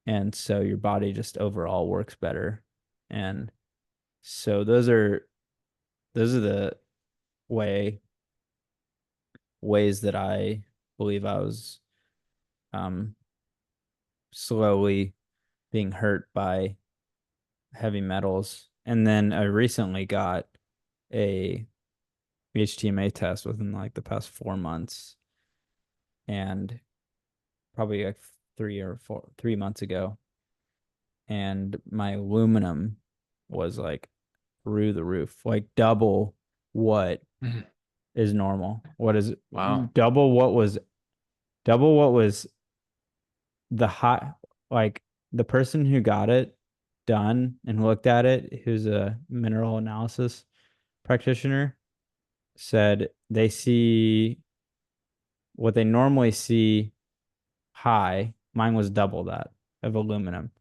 And so your body just overall works better. And so those are the way ways that I believe I was um slowly being hurt by heavy metals. And then I recently got a HTMA test within like the past 4 months, and probably like 3 months ago. And my aluminum was like through the roof, like Mhm. is normal. What is Wow. double what was the hot, like the person who got it done and looked at it, who's a mineral analysis practitioner, said they see what they normally see high. Mine was double that of aluminum.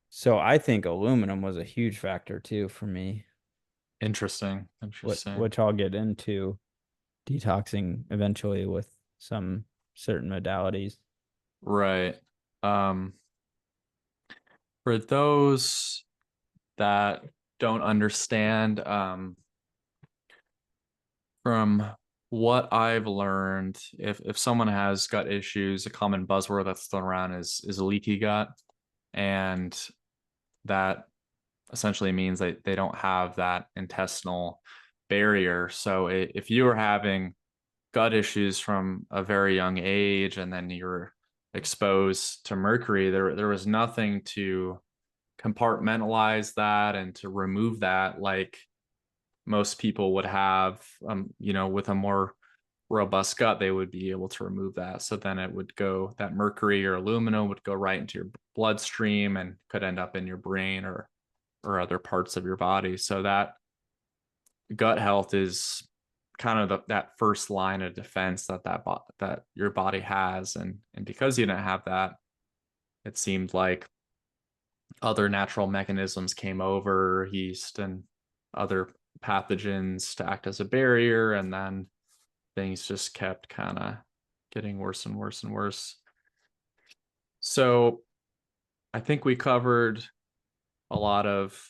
So I think aluminum was a huge factor too for me, Interesting. Interesting. which I'll get into detoxing eventually with some certain modalities. Right. Um, for those that don't understand, from what I've learned, if someone has gut issues, a common buzzword that's thrown around is leaky gut, and that essentially means that they don't have that intestinal barrier. So if you are having gut issues from a very young age and then you're exposed to mercury, there was nothing to compartmentalize that and to remove that like most people would have. With a more robust gut, they would be able to remove that. So then it would go, that mercury or aluminum would go right into your bloodstream and could end up in your brain or other parts of your body. So that gut health is kind of that first line of defense that your body has, and because you didn't have that, it seemed like other natural mechanisms came over, yeast and other pathogens to act as a barrier, and then things just kept kind of getting worse and worse and worse. So I think we covered a lot of,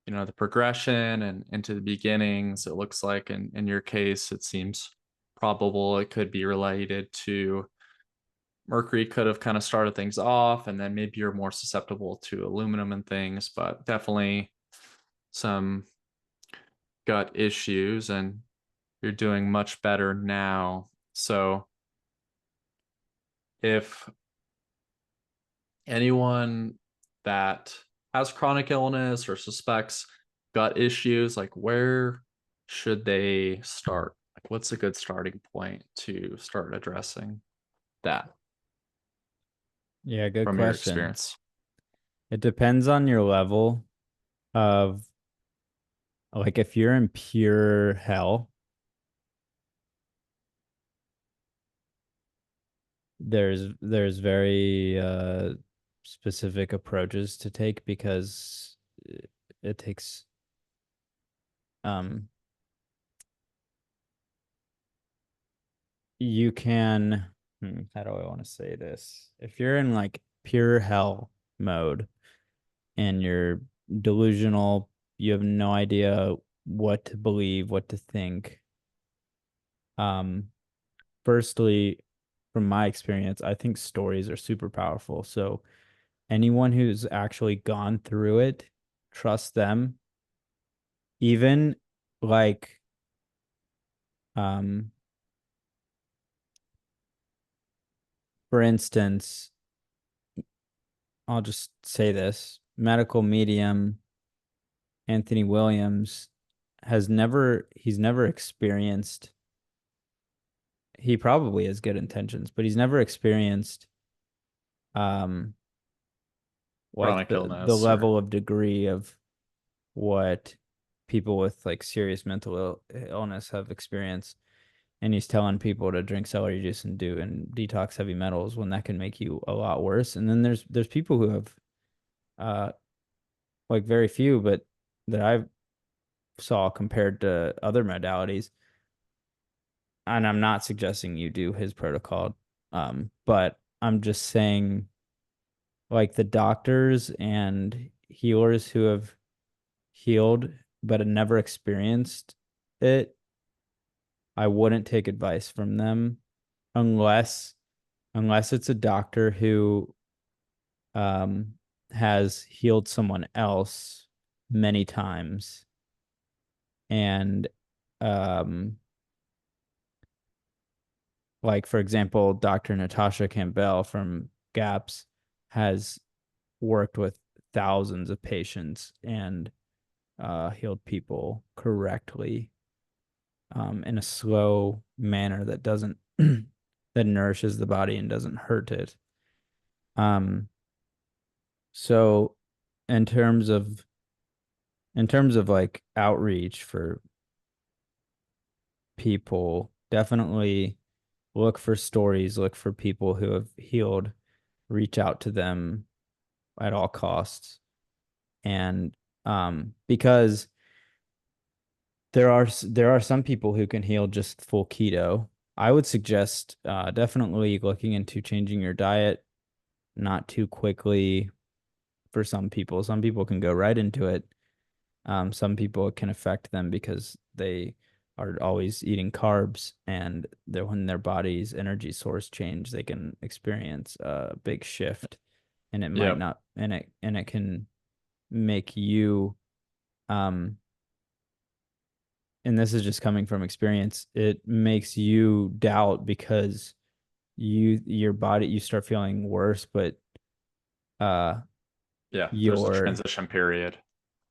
the progression and into the beginnings. It looks like in your case, it seems probable it could be related to mercury could have kind of started things off, and then maybe you're more susceptible to aluminum and things, but definitely some gut issues, and you're doing much better now. So if anyone that has chronic illness or suspects gut issues, like where should they start? Like what's a good starting point to start addressing that Yeah, good from your question. experience? It depends on your level of, like, if you're in pure hell, there's very specific approaches to take because it takes um you can how do I want to say this? If you're in like pure hell mode and you're delusional, you have no idea what to believe, what to think. Um, Firstly, from my experience, I think stories are super powerful. So anyone who's actually gone through it, trust them. Even like um for instance, I'll just say this, medical medium Anthony Williams he's never experienced, he probably has good intentions, but he's never experienced um like Chronic the illness or level of degree of what people with like serious illness have experienced. And he's telling people to drink celery juice and do and detox heavy metals when that can make you a lot worse. And then there's people who have uh like very few, but that I saw compared to other modalities. And I'm not suggesting you do his protocol, but I'm just saying like the doctors and healers who have healed but had never experienced it, I wouldn't take advice from them unless it's a doctor who um has healed someone else many times and um like for example Dr. Natasha Campbell from GAPS has worked with thousands of patients and healed people correctly in a slow manner that doesn't that nourishes the body and doesn't hurt it. Um, so in terms of like outreach for people, definitely look for stories, look for people who have healed, reach out to them at all costs. And because there are some people who can heal just full keto. I would suggest definitely looking into changing your diet, not too quickly for some people. Some people can go right into it. Some people it can affect them because they are always eating carbs, and when their body's energy source change, they can experience a big shift, and it might Yep. not, and it can make you um and this is just coming from experience, it makes you doubt because your body, you start feeling worse, but uh Yeah, there's a your transition period.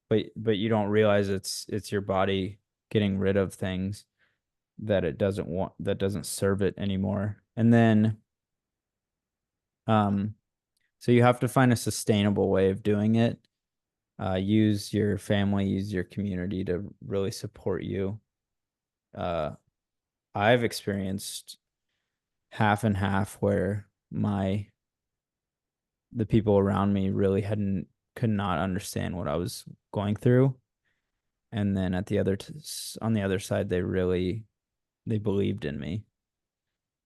but you don't realize it's your body getting rid of things that it doesn't want, that doesn't serve it anymore. And then um so you have to find a sustainable way of doing it. Use your family, use your community to really support you. uh I've experienced half and half where the people around me really hadn't could not understand what I was going through. And then on the other side, they believed in me.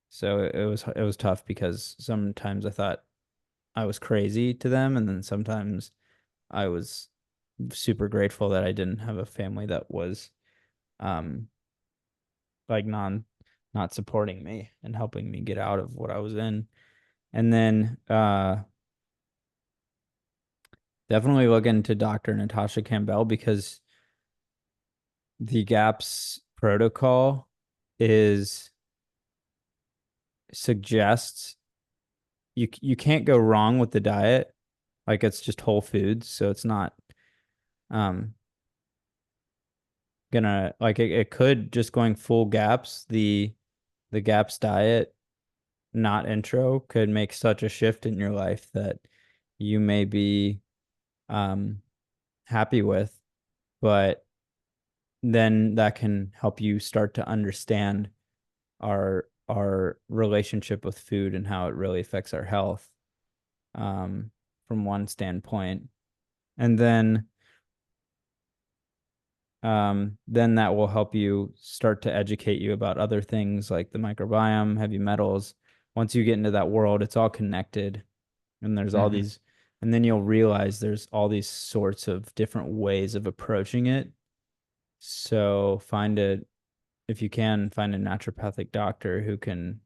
So it was tough because sometimes I thought I was crazy to them, and then sometimes I was super grateful that I didn't have a family that was um like not supporting me and helping me get out of what I was in. And then definitely look into Dr. Natasha Campbell because the GAPS protocol is suggests you can't go wrong with the diet. Like it's just whole foods, so it's not um gonna like it could just going full GAPS, the GAPS diet, not intro, could make such a shift in your life that you may be um happy with, but then that can help you start to understand our relationship with food and how it really affects our health um, from one standpoint. And then that will help you start to educate you about other things like the microbiome, heavy metals. Once you get into that world, it's all connected, and there's all Mhm. these, and then you'll realize there's all these sorts of different ways of approaching it. So if you can, find a naturopathic doctor who can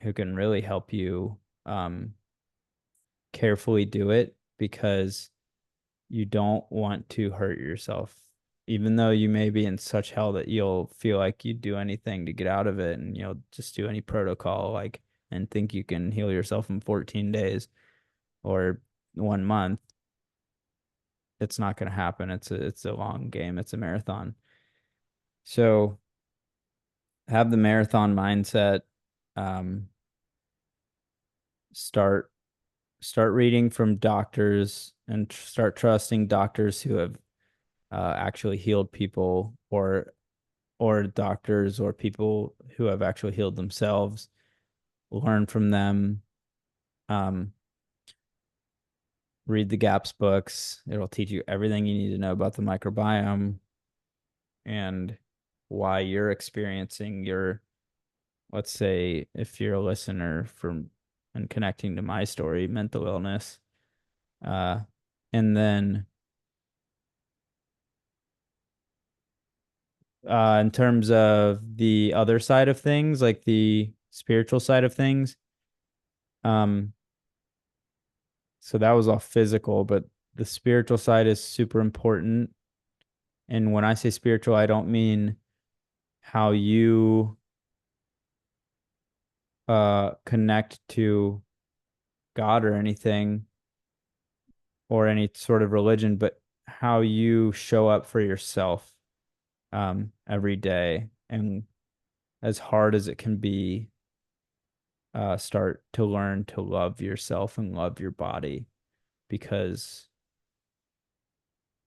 really help you carefully do it because you don't want to hurt yourself. Even though you may be in such hell that you'll feel like you'd do anything to get out of it and you'll just do any protocol like and think you can heal yourself in 14 days or 1 month, it's not going to happen. It's a long game. It's a marathon. So have the marathon mindset. Um, start start reading from doctors and start trusting doctors who have actually healed people or doctors or people who have actually healed themselves. Learn from them. Um, read the GAPS books. It'll teach you everything you need to know about the microbiome and why you're experiencing your, let's say, if you're a listener from and connecting to my story, mental illness. Uh, and then in terms of the other side of things, like the spiritual side of things, um, so that was all physical, but the spiritual side is super important. And when I say spiritual, I don't mean how you connect to God or anything or any sort of religion, but how you show up for yourself every day. And as hard as it can be, start to learn to love yourself and love your body because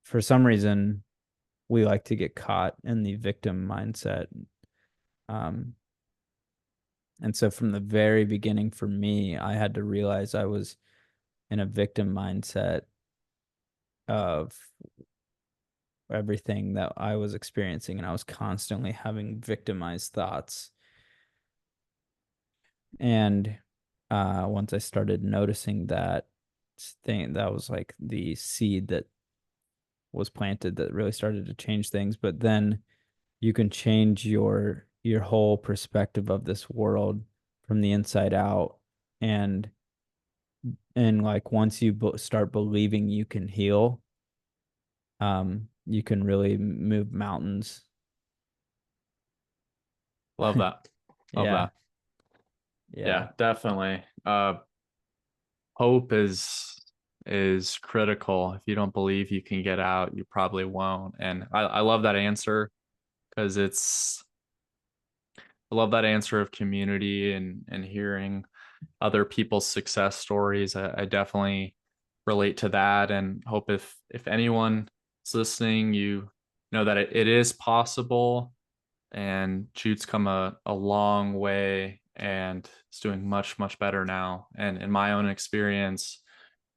for some reason we like to get caught in the victim mindset. Um, and so from the very beginning for me, I had to realize I was in a victim mindset of everything that I was experiencing, and I was constantly having victimized thoughts. And once I started noticing that thing, that was like the seed that was planted that really started to change things. But then you can change your whole perspective of this world from the inside out. And like once you start believing you can heal, you can really move mountains. Love that. Love Yeah, that. yeah, Yeah, definitely. Hope is critical. If you don't believe you can get out, you probably won't. And I love that answer because I love that answer of community and hearing other people's success stories. I definitely relate to that and hope if anyone is listening, you know that it is possible and Jude's come a long way and is doing much, much better now. And in my own experience,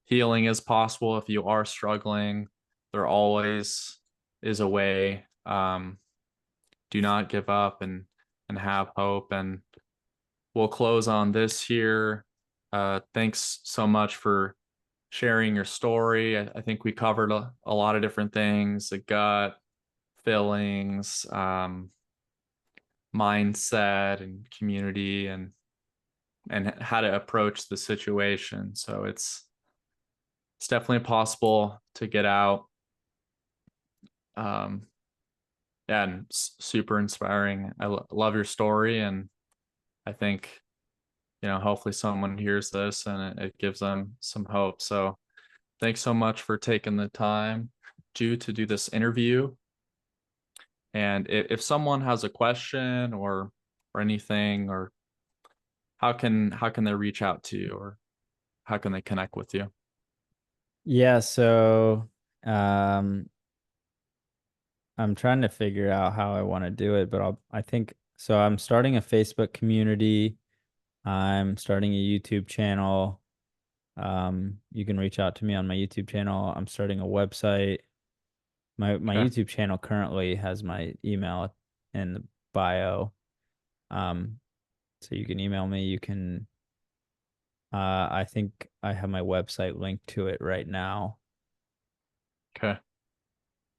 healing is possible if you are struggling. There always is a way. Do not give up and have hope. And we'll close on this here. Thanks so much for sharing your story. I think we covered a lot of different things: the gut, feelings, mindset, and community, and how to approach the situation. So it's definitely possible to get out. Um, yeah, and super inspiring. Love your story, and I think hopefully someone hears this and it gives them some hope. So thanks so much for taking the time, Jude, to do this interview. And if someone has a question or anything, or how can they reach out to you, or how can they connect with you? Yeah, so um I'm trying to figure out how I want to do it, but I think so I'm starting a Facebook community. I'm starting a YouTube channel. You can reach out to me on my YouTube channel. I'm starting a website. My Okay. YouTube channel currently has my email in the bio. Um, so you can email me. You can I think I have my website linked to it right now. Okay.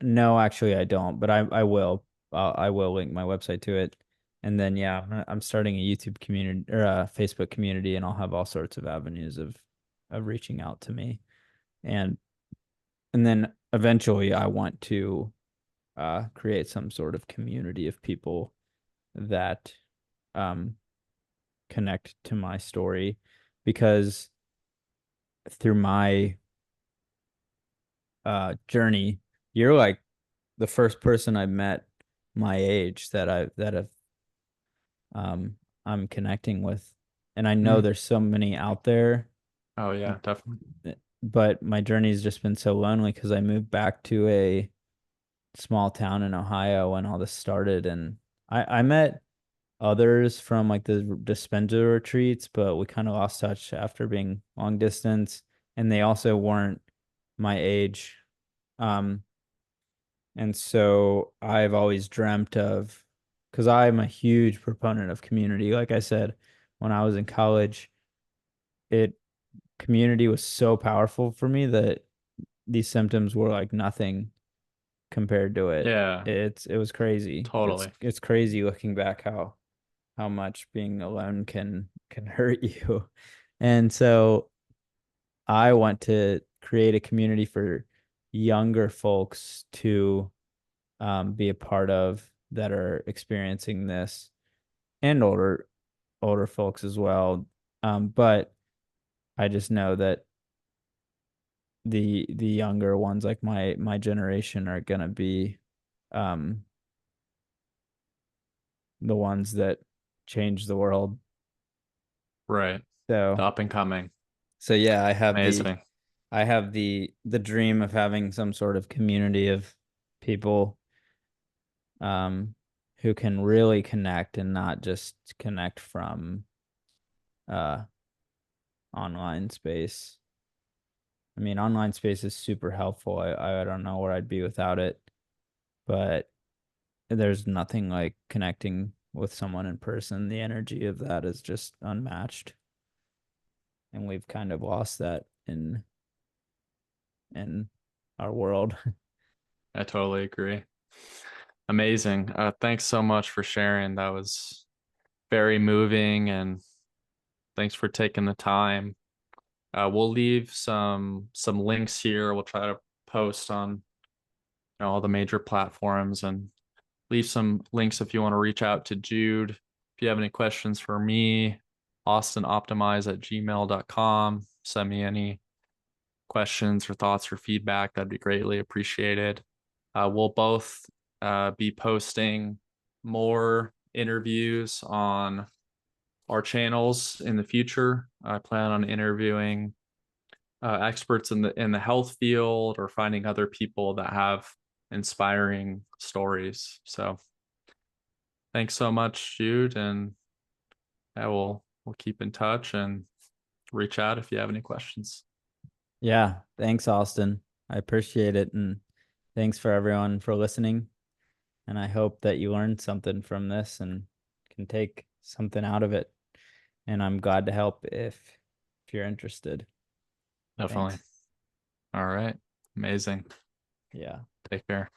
No, actually I don't, but I will. I will link my website to it. And then yeah, I'm starting a YouTube community or a Facebook community, and I'll have all sorts of avenues of reaching out to me. And and then eventually I want to create some sort of community of people that um connect to my story, because through my journey, you're like the first person I've met my age that have um I'm connecting with. And I know Mm. there's so many out there, Oh yeah, definitely. but my journey's just been so lonely because I moved back to a small town in Ohio when all this started, and I met others from like the dispenser retreats, but we kind of lost touch after being long distance, and they also weren't my age. Um, and so I've always dreamt of, because I'm a huge proponent of community. Like I said, when I was in college, it community was so powerful for me that these symptoms were like nothing compared to it. Yeah, It was crazy. totally. It's crazy looking back how much being alone can hurt you. And so I want to create a community for younger folks to be a part of that are experiencing this, and older folks as well. But I just know that the younger ones, like my generation, are gonna be um the ones that change the world. Right. The So up and coming. so yeah, Amazing. I have the dream of having some sort of community of people um who can really connect and not just connect from uh online space. I mean, online space is super helpful. I don't know where I'd be without it, but there's nothing like connecting with someone in person. The energy of that is just unmatched, and we've kind of lost that in our world. I totally agree. Amazing. Thanks so much for sharing. That was very moving, and thanks for taking the time. We'll leave some links here. We'll try to post on all the major platforms, and leave some links if you want to reach out to Jude. If you have any questions for me, austinoptimize@gmail.com. Send me any questions or thoughts or feedback. That'd be greatly appreciated. We'll both be posting more interviews on our channels in the future. I plan on interviewing experts in the health field, or finding other people that have inspiring stories. So Thanks so much, Jude, and I will we'll keep in touch and reach out if you have any questions. Yeah, thanks, Austin. I appreciate it. And thanks for everyone for listening. And I hope that you learned something from this and can take something out of it. And I'm glad to help if you're interested. Definitely. Thanks. All right. Amazing. Yeah. Take care.